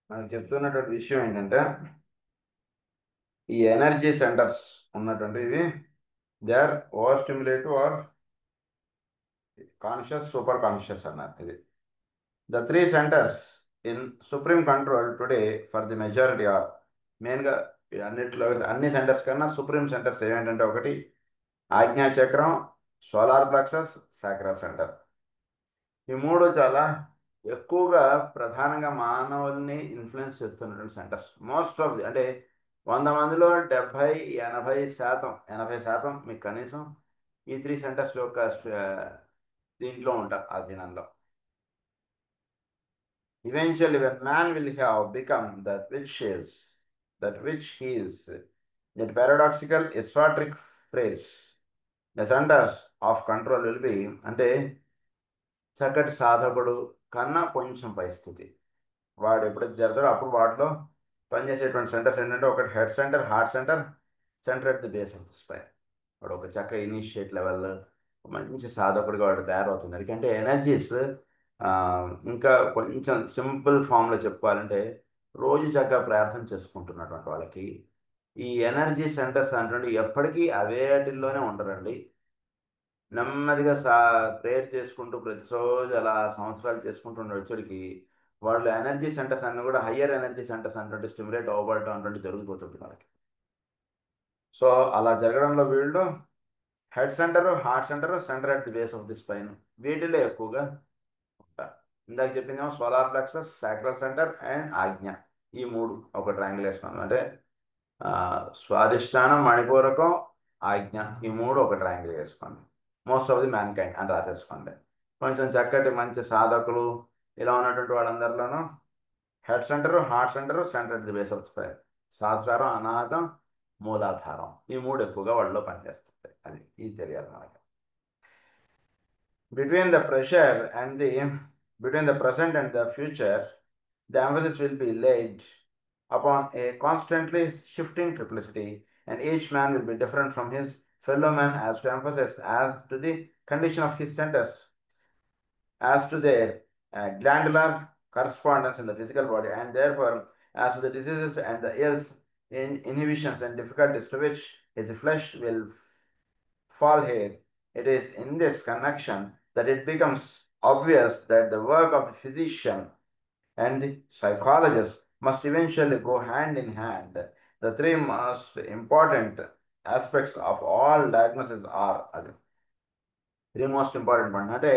మనకు చెప్తున్నటువంటి విషయం ఏంటంటే ఈ ఎనర్జీ సెంటర్స్ ఉన్నటువంటి ఇవి they are over stimulative or conscious super conscious అన్నారు ఇది. The three centres in supreme control today for the majority are మెయిన్గా అన్నిట్లో అన్ని సెంటర్స్ కన్నా సుప్రీం సెంటర్స్ ఏమిటంటే ఒకటి ఆజ్ఞా చక్రం, సోలార్ ప్లెక్సస్, సాక్రా సెంటర్. ఈ మూడు చాలా ఎక్కువగా ప్రధానంగా మానవుల్ని ఇన్ఫ్లుయెన్స్ చేస్తున్నటువంటి సెంటర్స్. మోస్ట్ ఆఫ్ ది అంటే 100 మందిలో 80% మీకు కనీసం ఈ త్రీ సెంటర్స్ యొక్క దీంట్లో ఉంటారు అధీనంలో. Eventually, when man will have become that which he is, that paradoxical esoteric phrase, the centers of control will be అంటే చక్కటి సాధకుడు కన్నా కొంచెం పరిస్థితి వాడు ఎప్పుడైతే జరుగుతాడో అప్పుడు వాటిలో పనిచేసేటువంటి సెంటర్స్ ఏంటంటే ఒకటి head centre, heart centre, centre at the base of the spine. వాడు ఒక చక్క ఇనిషియేట్ లెవెల్ మంచి సాధకుడిగా వాడు తయారవుతున్నాడు. అంటే ఎనర్జీస్ ఇంకా కొంచెం సింపుల్ ఫామ్లో చెప్పుకోవాలంటే రోజు చక్కగా ప్రార్థన చేసుకుంటున్నటువంటి వాళ్ళకి ఈ ఎనర్జీ సెంటర్స్ అంటే ఎప్పటికీ అవేటిల్లోనే ఉండరండి. నెమ్మదిగా ప్రేయర్ చేసుకుంటూ ప్రతిరోజు అలా సంవత్సరాలు చేసుకుంటూ వచ్చేటికి వాళ్ళు ఎనర్జీ సెంటర్స్ అన్నీ కూడా హయ్యర్ ఎనర్జీ సెంటర్స్ అంటే స్టిమ్యులేట్ అవ్వబడటం అంటే జరిగిపోతుంది వాళ్ళకి. సో అలా జరగడంలో వీళ్ళు head centre, heart centre, centre at the base of the spine వీటిలో ఎక్కువగా ఉంటారు. ఇందాక చెప్పిందేమో solar plexus, sacral centre and Ajna. ఈ మూడు ఒక ట్రయాంగిల్ వేసుకున్నాం అంటే స్వాదిష్టానం, మణిపూరకం, ఆజ్ఞ, ఈ మూడు ఒక ట్రయాంగిల్ వేసుకోండి. Most of the mankind అని రాసేసుకోండి. కొంచెం చక్కటి మంచి సాధకులు ఇలా ఉన్నటువంటి వాళ్ళందరిలోనూ head centre, heart centre, centre at the base of spine, సహస్రారం, అనాహతం, మూలాధారం, ఈ మూడు ఎక్కువగా వాళ్ళలో పనిచేస్తుంటాయి. అది ఇది తెలియాలి మనకి. Between the pressure and the between the present and the future, the emphasis will be laid upon a constantly shifting triplicity, and each man will be different from his fellow man as to emphasis as to the condition of his centers, as to their glandular correspondence in the physical body, and therefore as to the diseases and the ills, inhibitions and difficulties to which his flesh will fall here. It is in this connection that it becomes obvious that the work of the physician and the psychologist must eventually go hand in hand. The three most important aspects of all diagnosis are three most important point అంటే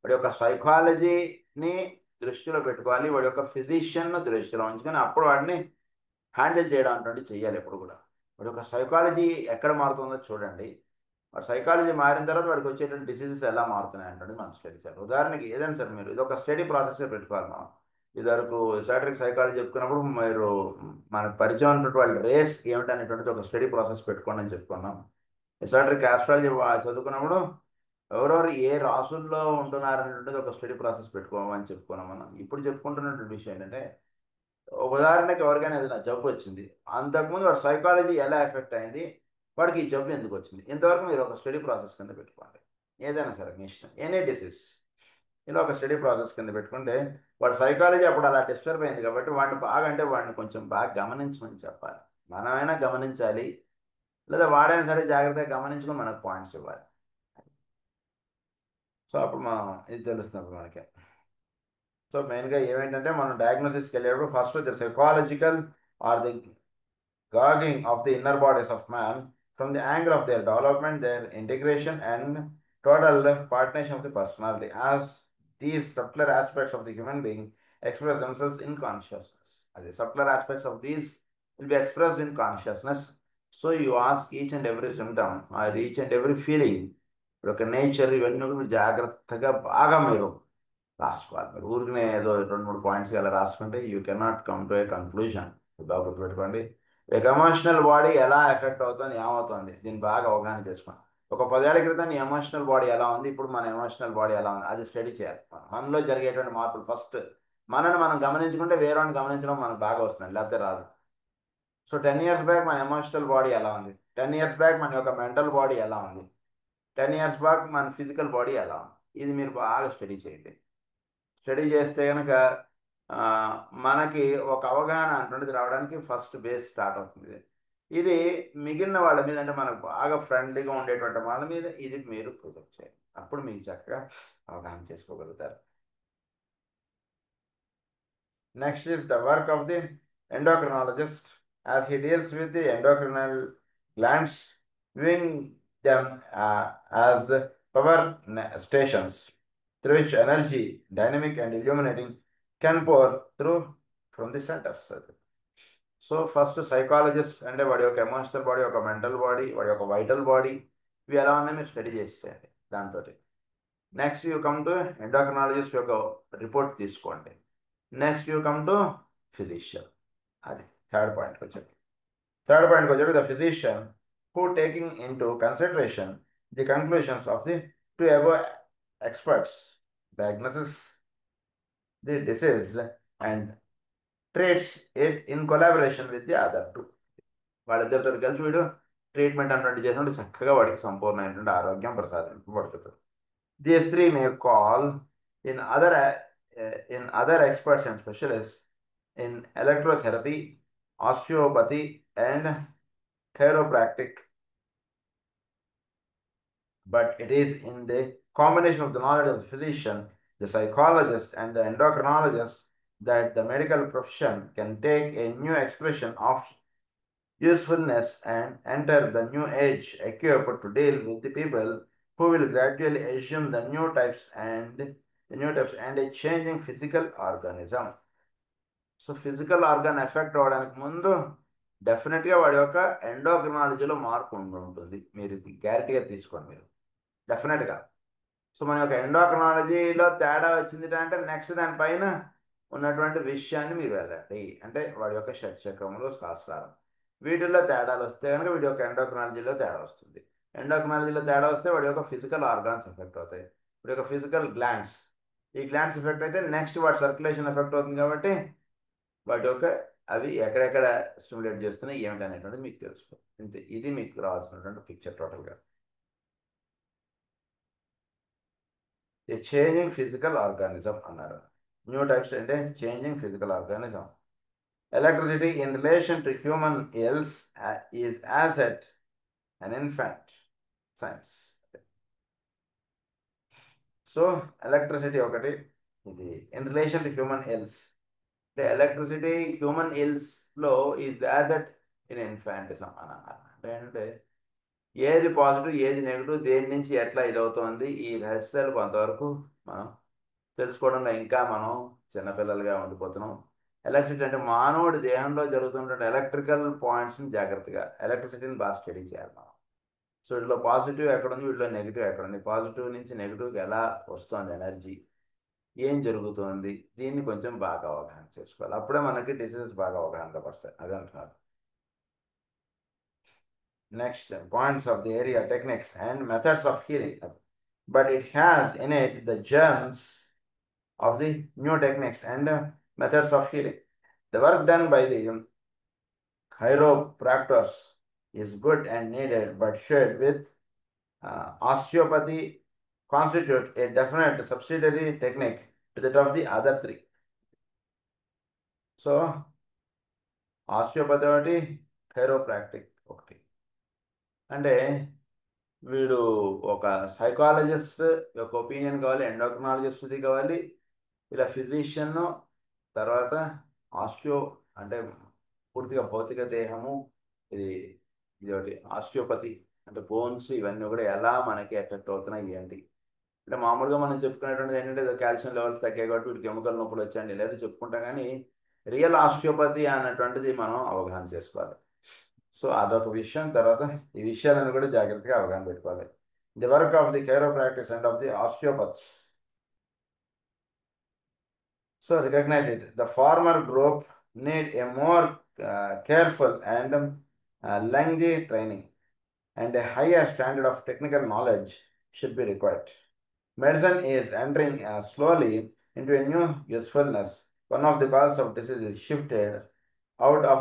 వాడి యొక్క సైకాలజీని దృష్టిలో పెట్టుకోవాలి, వాడి యొక్క ఫిజిషియన్ను దృష్టిలో ఉంచుకొని అప్పుడు వాడిని హ్యాండిల్ చేయడం అంటే చెయ్యాలి. ఎప్పుడు కూడా వాడి యొక్క సైకాలజీ ఎక్కడ మారుతుందో చూడండి. వాడు సైకాలజీ మారిన తర్వాత వాడికి వచ్చేటువంటి డిసీజెస్ ఎలా మారుతున్నాయి అంటే మనం స్టడీ చేయాలి. ఉదాహరణకి ఏదైనా సరే మీరు ఇది ఒక స్టడీ ప్రాసెస్గా పెట్టుకోవాలి. మనం ఇదివరకు సాట్రిక్ సైకాలజీ చెప్పుకున్నప్పుడు మీరు మనకు పరిచయం ఉన్నటువంటి వాళ్ళ రేస్ ఏమిటనేటువంటిది ఒక స్టడీ ప్రాసెస్ పెట్టుకోండి అని చెప్పుకున్నాం. ఎసాట్రిక్ ఆస్ట్రాలజీ చదువుకున్నప్పుడు ఎవరెవరు ఏ రాసుల్లో ఉంటున్నారనేటువంటిది ఒక స్టడీ ప్రాసెస్ పెట్టుకోమని చెప్పుకున్నాం. మనం ఇప్పుడు చెప్పుకుంటున్నటువంటి విషయం ఏంటంటే ఉదాహరణకి ఎవరికైనా ఏదైనా జబ్బు వచ్చింది, అంతకుముందు వాడు సైకాలజీ ఎలా ఎఫెక్ట్ అయింది, వాడికి ఈ జబ్బు ఎందుకు వచ్చింది, ఇంతవరకు మీరు ఒక స్టడీ ప్రాసెస్ కింద పెట్టుకోండి. ఏదైనా సరే మీ ఇష్టం, ఎనీ డిసీజ్ ఇలా ఒక స్టడీ ప్రాసెస్ కింద పెట్టుకుంటే వాడు సైకాలజీ అప్పుడు అలా డిస్టర్బ్ అయింది కాబట్టి వాడిని బాగా అంటే వాడిని కొంచెం బాగా గమనించమని చెప్పాలి. మనమైనా గమనించాలి, లేదా వాడైనా సరే జాగ్రత్తగా గమనించుకొని మనకు పాయింట్స్ ఇవ్వాలి. సో అప్పుడు మనం ఇది తెలుస్తుంది మనకి. సో మెయిన్గా ఏమేంటంటే మనం డయాగ్నోసిస్కి వెళ్ళేటప్పుడు first the psychological or the gauging of the inner bodies of man from the angle of their development, their integration, and total partnership of the personality, as these subtler aspects of the human being express themselves in consciousness. As the subtler aspects of these will be expressed in consciousness. So you ask each and every symptom or each and every feeling, ఒక nature ఇవన్నీ మీరు జాగ్రత్తగా బాగా మీరు రాసుకోవాలి. మీరు ఊరికనే ఏదో 2-3 పాయింట్స్ అలా రాసుకుంటే you cannot come to A conclusion. బాగా గుర్తుపెట్టుకోండి, ఒక ఎమోషనల్ బాడీ ఎలా ఎఫెక్ట్ అవుతుంది, ఏమవుతుంది, దీన్ని బాగా అవగాహన చేసుకోండి. ఒక 10 ఏళ్ల క్రితం నీ ఎమోషనల్ బాడీ ఎలా ఉంది, ఇప్పుడు మన ఎమోషనల్ బాడీ ఎలా ఉంది, అది స్టడీ చేయాలి. మనలో జరిగేటువంటి మార్పులు ఫస్ట్ మనల్ని మనం గమనించుకుంటే వేరేవాడిని గమనించడం మనకు బాగా వస్తుంది, లేకపోతే రాదు. సో 10 years బ్యాక్ మన ఎమోషనల్ బాడీ ఎలా ఉంది, 10 years బ్యాక్ మన యొక్క మెంటల్ బాడీ ఎలా ఉంది, 10 years బ్యాక్ మన ఫిజికల్ బాడీ ఎలా ఉంది, ఇది మీరు బాగా స్టడీ చేయండి. స్టడీ చేస్తే కనుక మనకి ఒక అవగాహన అంటున్నది రావడానికి ఫస్ట్ బేస్ స్టార్ట్ అవుతుంది. ఇది మిగిలిన వాళ్ళ మీద, అంటే మనకు బాగా ఫ్రెండ్లీగా ఉండేటువంటి వాళ్ళ మీద ఇది మీరు ప్రొజెక్ట్ చేయాలి. అప్పుడు మీకు చక్కగా అవగాహన చేసుకోగలుగుతారు. Next is the work of the endocrinologist as he deals with the endocrinal glands, viewing them as power stations through which energy, dynamic and illuminating, can pour through from the centers. So first psychologist అంటే వాడి యొక్క emotional body, ఒక mental body, వాడి యొక్క vital body, ఇవి ఎలా ఉన్నాయి మీరు స్టడీ చేసేయండి దాంతో. Next you come to endocrinologist యొక్క రిపోర్ట్ తీసుకోండి. Next you come to physician. అది థర్డ్ పాయింట్కి వచ్చాడు the physician who taking into consideration the conclusions of the two above experts diagnosis the disease and treats it in collaboration with the other two. వాళ్ళిద్దరితో కలిసి వీడు treatment అన్నట్టు చేసినప్పుడు చక్కగా వాడికి సంపూర్ణమైనటువంటి ఆరోగ్యం ప్రసాదింపబడుతుంది. These three may call in other experts and specialists in electrotherapy, osteopathy, and chiropractic. But it is in the combination of the knowledge of the physician, the psychologist, and the endocrinologist that the medical profession can take a new expression of usefulness and enter the new age equipped to deal with the people who will gradually assume the new types and a changing physical organism. So physical organ effect అవ్వడానికి ముందు డెఫినెట్గా వాడి యొక్క ఎండోక్రినాలజీలో మార్పు ఉంటుంది. మీరు ఇది గ్యారెంటీగా తీసుకోండి మీరు డెఫినెట్గా. సో మన యొక్క ఎండోక్రినాలజీలో తేడా వచ్చింది అంటే నెక్స్ట్ దానిపైన ఉన్నటువంటి విషయాన్ని మీరు వెళ్ళండి. అంటే వాడి యొక్క షట్చక్రములు, సహస్రారం, వీటిల్లో తేడాలు వస్తే కనుక వీడి యొక్క ఎండోక్రినాలజీలో తేడా వస్తుంది. ఎండోక్రినాలజీలో తేడా వస్తే వాడి యొక్క ఫిజికల్ ఆర్గాన్స్ ఎఫెక్ట్ అవుతాయి. వాడి యొక్క ఫిజికల్ గ్లాండ్స్, ఈ గ్లాండ్స్ ఎఫెక్ట్ అయితే నెక్స్ట్ వాటి సర్క్యులేషన్ ఎఫెక్ట్ అవుతుంది. కాబట్టి వాటి యొక్క అవి ఎక్కడెక్కడ స్టిమ్యులేట్ చేస్తున్నాయి ఏమిటి అనేటువంటిది మీకు తెలుసుకోవాలి. అంతే, ఇది మీకు రావాల్సినటువంటి పిక్చర్ టోటల్గా. చేంజింగ్ ఫిజికల్ ఆర్గానిజం అన్నారు. న్యూ టైప్స్ అంటే changing physical organism. Electricity in relation to human ills is as at an infant science. So electricity ఒకటి, ఇది in relation to human ills అంటే ఎలక్ట్రిసిటీ హ్యూమన్ ఇల్స్లో is as at in infantism అని అన్నారు. అంటే ఏది positive ఏది నెగిటివ్, దేని నుంచి ఎట్లా ఇదవుతోంది, ఈ రహస్యాలు కొంతవరకు మనం తెలుసుకోవడంలో ఇంకా మనం చిన్నపిల్లలుగా ఉండిపోతున్నాం. ఎలక్ట్రిసిటీ అంటే మానవుడి దేహంలో జరుగుతున్నటువంటి ఎలక్ట్రికల్ పాయింట్స్ని జాగ్రత్తగా, ఎలక్ట్రిసిటీని బాగా స్టడీ చేయాలి మనం. సో వీటిలో పాజిటివ్ ఎక్కడుంది, వీటిలో నెగిటివ్ ఎక్కడుంది, పాజిటివ్ నుంచి నెగిటివ్కి ఎలా వస్తుంది ఎనర్జీ, ఏం జరుగుతుంది, దీన్ని కొంచెం బాగా అవగాహన చేసుకోవాలి. అప్పుడే మనకి డిసీజెస్ బాగా అవగాహనలోకి వస్తాయి. అది అంటున్నారు. Next points of the area techniques and methods of healing. But it has in it the germs of the new techniques and methods of healing. The work done by the chiropractors is good and needed, but shared with osteopathy constitute a definite subsidiary technique to that of the other three. So, osteopathy ఒకటి, chiropractic ఒకటి. అంటే వీడు ఒక psychologist యొక్క opinion కావాలి, ఎండోక్రినాలజిస్ట్ది కావాలి, ఇలా physician, తర్వాత ఆస్టియో అంటే పూర్తిగా భౌతిక దేహము, ఇది ఒకటి ఆస్టియోపతి అంటే బోన్స్, ఇవన్నీ కూడా ఎలా మనకి ఎఫెక్ట్ అవుతున్నాయి ఏంటి. అంటే మామూలుగా మనం చెప్పుకునేటువంటిది ఏంటంటే కాల్షియం లెవెల్స్ తగ్గాయి కాబట్టి వీటికి ఎముకల నొప్పులు వచ్చాయండి లేదా చెప్పుకుంటాం, కానీ రియల్ ఆస్టియోపతి అన్నటువంటిది మనం అవగాహన చేసుకోవాలి. సో అదొక విషయం. తర్వాత ఈ విషయాలను కూడా జాగ్రత్తగా అవగాహన పెట్టుకోవాలి. The work of the chiropractic and of the osteopaths. So recognize it. The former group need a more careful and lengthy training, and a higher standard of technical knowledge should be required. Medicine is entering slowly into a new usefulness. One of the causes of disease is shifted out of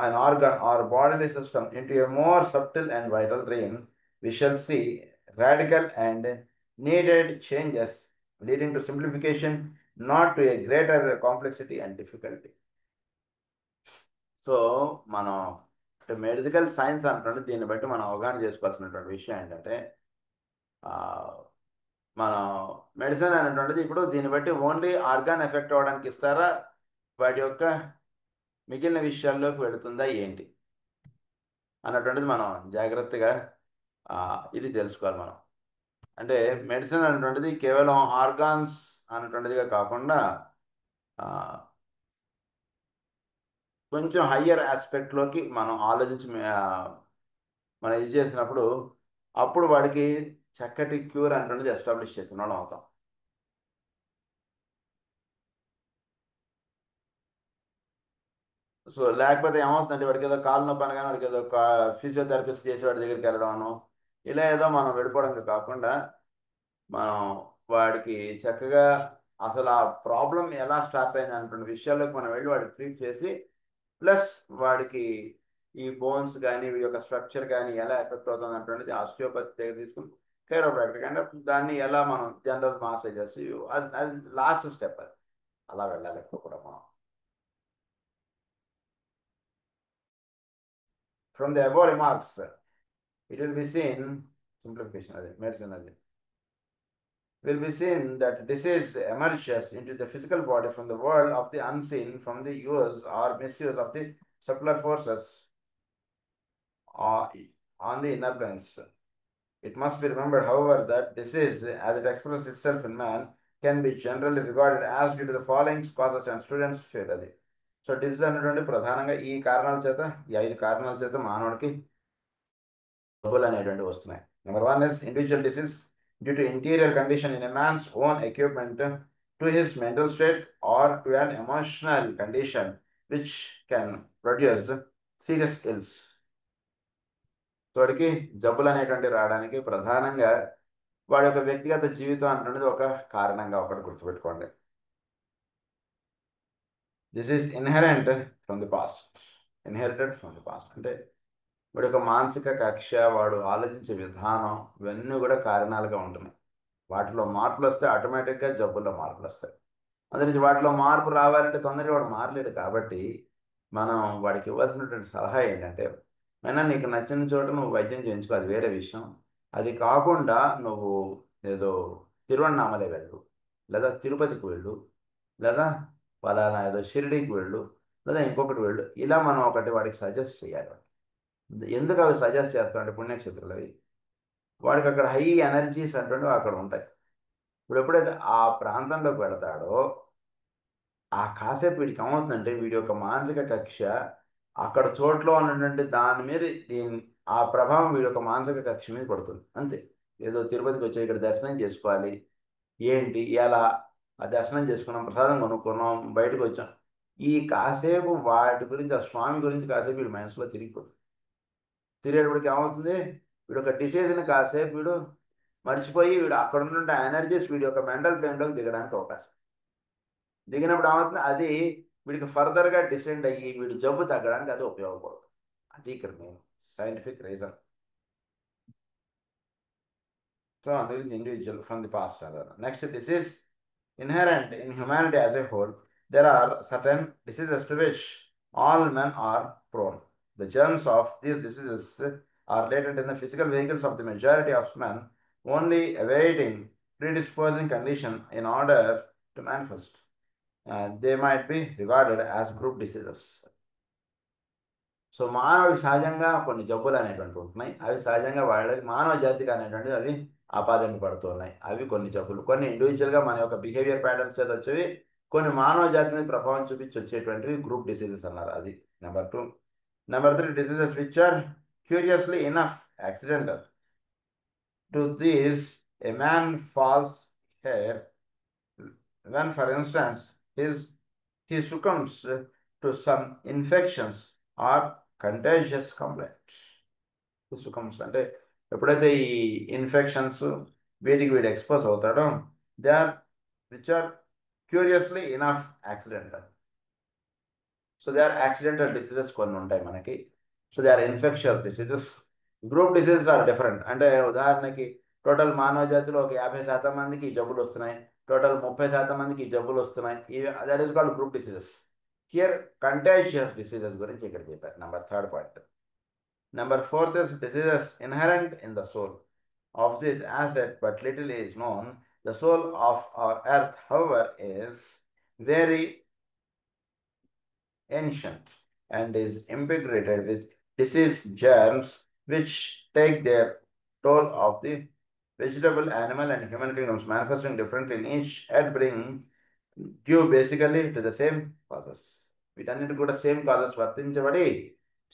an organ or bodily system into a more subtle and vital realm. We shall see radical and needed changes leading to simplification, not to A greater complexity and difficulty. So మనం medical science అంటుంటే దీన్ని బట్టి మనం అవగాహన చేసుకోవాల్సినటువంటి విషయం ఏంటంటే మనం మెడిసిన్ అనేటువంటిది ఇప్పుడు దీన్ని బట్టి ఓన్లీ ఆర్గాన్ ఎఫెక్ట్ అవ్వడానికి ఇస్తారా, వాటి యొక్క మిగిలిన విషయాల్లోకి వెళుతుందా ఏంటి అన్నటువంటిది మనం జాగ్రత్తగా ఇది తెలుసుకోవాలి మనం. అంటే మెడిసిన్ అనేటువంటిది కేవలం ఆర్గాన్స్ అనేటువంటిదిగా కాకుండా కొంచెం హయ్యర్ ఆస్పెక్ట్లోకి మనం ఆలోచించి మనం ఇది చేసినప్పుడు అప్పుడు వాడికి చక్కటి క్యూర్ అనేటువంటిది ఎస్టాబ్లిష్ చేసిన వాళ్ళం అవుతాం. సో లేకపోతే ఏమవుతుందంటే వాడికి ఏదో కాలు నొప్పి అనగానే వాడికి ఏదో ఫిజియోథెరపిస్ట్ చేసేవాడి దగ్గరికి వెళ్ళడము, ఇలా ఏదో మనం వెళ్ళిపోవడం కాకుండా మనం వాడికి చక్కగా అసలు ఆ ప్రాబ్లం ఎలా స్టార్ట్ అయింది అన్నటువంటి విషయాల్లోకి మనం వెళ్ళి వాడికి ట్రీట్ చేసి, ప్లస్ వాడికి ఈ బోన్స్ కానీ వీడి యొక్క స్ట్రక్చర్ కానీ ఎలా ఎఫెక్ట్ అవుతుంది అన్నటువంటిది ఆస్టియోపతి దగ్గర తీసుకుని కైరోప్రాక్టిక్ అంటే దాన్ని ఎలా మనం జనరల్ మాసాజెస్ అది అది లాస్ట్ స్టెప్, అది అలా వెళ్ళాలి ఎప్పుడు కూడా మనం. From the above remarks it will be seen, simplification of medicine will be seen that disease emerges into the physical body from the world of the unseen, from the use or misuse of the subtler forces on the inner planes. It must be remembered, however, that disease, as it expresses itself in man, can be generally regarded as due to the following causes, and students feel అది. So disease అనేటువంటి ప్రధానంగా ఈ కారణాల చేత, ఈ 5 కారణాల చేత మానవుడికి జబ్బులు అనేటువంటివి వస్తున్నాయి. Number 1 is individual disease due to interior condition in a man's own equipment, to his mental state, or to an emotional condition which can produce serious ills. వాడికి జబ్బులు అనేటువంటి రావడానికి ప్రధానంగా వాడి యొక్క వ్యక్తిగత జీవితం అనేటువంటిది ఒక కారణంగా ఒకటి గుర్తుపెట్టుకోండి. This is inherent from the past. Inherited from the past అంటే వాడి యొక్క మానసిక కక్ష, వాడు ఆలోచించే విధానం, ఇవన్నీ కూడా కారణాలుగా ఉంటున్నాయి. వాటిలో మార్పులు వస్తే ఆటోమేటిక్గా జబ్బుల్లో మార్పులు వస్తాయి. అందుకని వాటిలో మార్పు రావాలంటే తొందరగా వాడు మారలేడు. కాబట్టి మనం వాడికి ఇవ్వాల్సినటువంటి సలహా ఏంటంటే, అయినా నీకు నచ్చిన చోట నువ్వు వైద్యం చేయించుకో, అది వేరే విషయం. అది కాకుండా నువ్వు ఏదో తిరువణ్ణామలై వెళ్ళు, లేదా తిరుపతికి వెళ్ళు, లేదా పలానా ఏదో షిరిడీకి వెళ్ళు, లేదా ఇంకొకటి వెళ్ళు, ఇలా మనం ఒకటి వాడికి సజెస్ట్ చేయాలి. ఎందుకు అవి సజెస్ట్ చేస్తామంటే పుణ్యక్షేత్రాలు అవి వాడికి అక్కడ హై ఎనర్జీస్ అంటుండే అక్కడ ఉంటాయి. ఇప్పుడు ఎప్పుడైతే ఆ ప్రాంతంలోకి వెళతాడో ఆ కాసేపు వీడికి ఏమవుతుందంటే వీడి యొక్క మానసిక కక్ష అక్కడ చోట్లో ఉన్నటువంటి దాని మీద ఆ ప్రభావం వీడి యొక్క మానసిక కక్ష మీద పడుతుంది అంతే. ఏదో తిరుపతికి వచ్చి ఇక్కడ దర్శనం చేసుకోవాలి, ఏంటి ఎలా ఆ దర్శనం చేసుకున్నాం, ప్రసాదం కొనుక్కున్నాం, బయటకు వచ్చాం, ఈ కాసేపు వాటి గురించి, ఆ స్వామి గురించి కాసేపు వీడి మనసులో తిరిగిపోతుంది. తిరిగేటప్పటికి ఏమవుతుంది, వీడు ఒక డిసీజ్ని కాసేపు వీడు మర్చిపోయి వీడు అక్కడ ఉన్న ఎనర్జీస్ వీడి యొక్క మెంటల్ ప్లేన్లోకి దిగడానికి అవకాశం. దిగినప్పుడు ఏమవుతుంది, అది వీడికి ఫర్దర్గా డిసెండ్ అయ్యి వీడి జబ్బు తగ్గడానికి అది ఉపయోగపడుతుంది. అది ఇక్కడ మెయిన్ సైంటిఫిక్ రీజన్. సో అందుగురించి ఇండివిజువల్ ఫ్రమ్ ది పాస్ట్ అన్నారు. Next, disease inherent in humanity as a whole. There are certain diseases to which all men are prone. The germs of these diseases are latent in the physical vehicles of the majority of men, only awaiting predisposing condition in order to manifest. They might be regarded as group diseases. So మానవుడికి సహజంగా కొన్ని జబ్బులు అనేటువంటి ఉంటున్నాయి. అవి సహజంగా వాళ్ళకి మానవ జాతికి అనేటువంటివి అవి ఆపాదింపబడుతున్నాయి. అవి కొన్ని జబ్బులు, కొన్ని ఇండివిజువల్గా మన యొక్క బిహేవియర్ ప్యాటర్న్స్ చేత వచ్చేవి, కొన్ని మానవ జాతి మీద ప్రభావం చూపించి వచ్చేటువంటివి గ్రూప్ డిసీజెస్ అన్నారు. అది number 2. Number 3, diseases which are curiously enough accidental. To these a man falls here when, for instance, he succumbs to some infections or contagious complaints. సుఖమ్స్ అంటే ఎప్పుడైతే ఈ ఇన్ఫెక్షన్స్ వీటికి వీడు ఎక్స్పోజ్ అవుతాడో, they are which are curiously enough accidental. So they are accidental diseases కొన్ని ఉంటాయి మనకి. So they are infectious diseases. Group diseases are different. అంటే ఉదాహరణకి టోటల్ మానవ జాతిలో ఒక 50% మందికి ఈ జబ్బులు వస్తున్నాయి, టోటల్ 30% మందికి ఈ జబ్బులు వస్తున్నాయి. That is called group diseases. Here contagious diseases గురించి ఇక్కడ చెప్పారు. Number third point. Number fourth is diseases inherent in the soul of this asset, but little is known. The soul of our earth, however, is very ancient and is imbricated with disease germs which take their toll of the vegetable, animal, and human kingdoms, manifesting differently in each and bring due basically to the same causes. వీటన్నిటి కూడా same causes వర్తించబడి,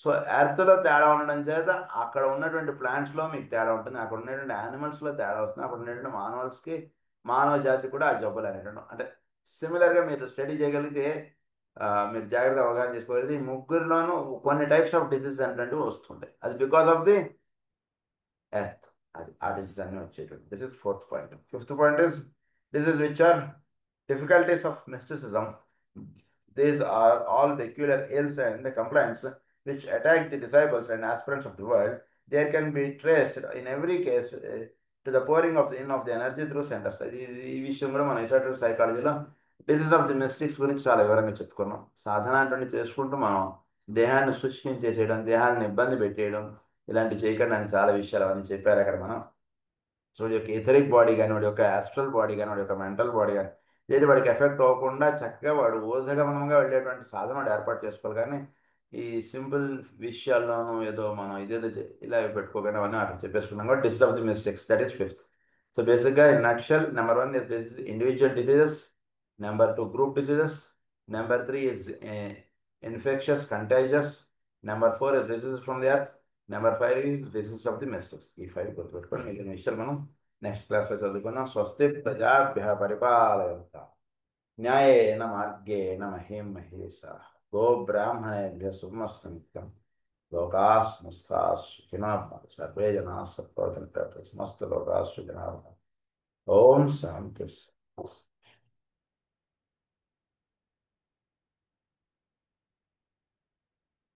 so ఎర్త్లో తేడా ఉండడం చేత అక్కడ ఉన్నటువంటి ప్లాంట్స్లో మీకు తేడా ఉంటుంది, అక్కడ ఉన్నటువంటి యానిమల్స్లో తేడా వస్తుంది, అక్కడ ఉన్నటువంటి మానవ జాతి కూడా ఆ జబ్బులు అనేటువంటి అంటే సిమిలర్గా మీరు స్టడీ చేయగలిగితే మీరు జాగ్రత్త అవగాహన చేసుకోగలిగితే ఈ ముగ్గురులోనూ కొన్ని టైప్స్ ఆఫ్ డిసీజ్ అనేటువంటివి వస్తుంటాయి. అది బికాస్ ఆఫ్ ది ఎర్త్. అది ఆ డిసీజ్ అన్ని వచ్చేటువంటి. This is fourth point. Fifth point is disease which are difficulties of mysticism. These are all peculiar ills and complaints which attack the disciples and aspirants of the world. They can be traced in every case to the pouring of the energy through centers. ఈ విషయం కూడా మన esoteric సైకాలజీలో disease of the mystics గురించి చాలా వివరంగా చెప్పుకున్నాం. సాధన అటువంటి చేసుకుంటూ మనం దేహాన్ని సృష్టించేసేయడం, దేహాన్ని ఇబ్బంది పెట్టేయడం, ఇలాంటి చేయకుండా అని చాలా విషయాలు అవన్నీ చెప్పారు అక్కడ మనం. సో వాడి యొక్క ఎథరిక్ బాడీ కానీ, వాడి యొక్క ఆస్ట్రల్ బాడీ కానీ, వాడి యొక్క మెంటల్ బాడీ కానీ ఏది వాడికి ఎఫెక్ట్ అవ్వకుండా చక్కగా వాడు ఊర్ధగమనంగా వెళ్ళేటువంటి సాధన వాడు ఏర్పాటు చేసుకోవాలి. కానీ ఈ సింపుల్ విషయాల్లోనూ ఏదో మనం ఇదేదో ఇలా పెట్టుకోగానే అవన్నీ అక్కడ చెప్పేసుకున్నాం కూడా. Disease of the mistakes, that is fifth. So బేసిక్గా in nutshell, number 1 is individual diseases, number 2 group diseases, number 3 is infectious contagious, number 4 is diseases from the earth, number 5 is disease of the mistakes. ఈ 5 గుర్తుపెట్టుకొని మిగిలిన విషయాలు మనం next క్లాస్లో చదువుకున్నాం. స్వస్తి ప్రజాభ్య పరిపాలయంతాం న్యాయేన మార్గేణ మహీం మహేషాః గోబ్రాహ్మణేభ్యः శుభమస్తు నిత్యం. లోకాः సమస్తాः సుఖినో భవంతు. సర్వే జనాः సత్వతంత్ర సమస్త లోకాः సుఖినో భవంతు. ఓం శాంతి.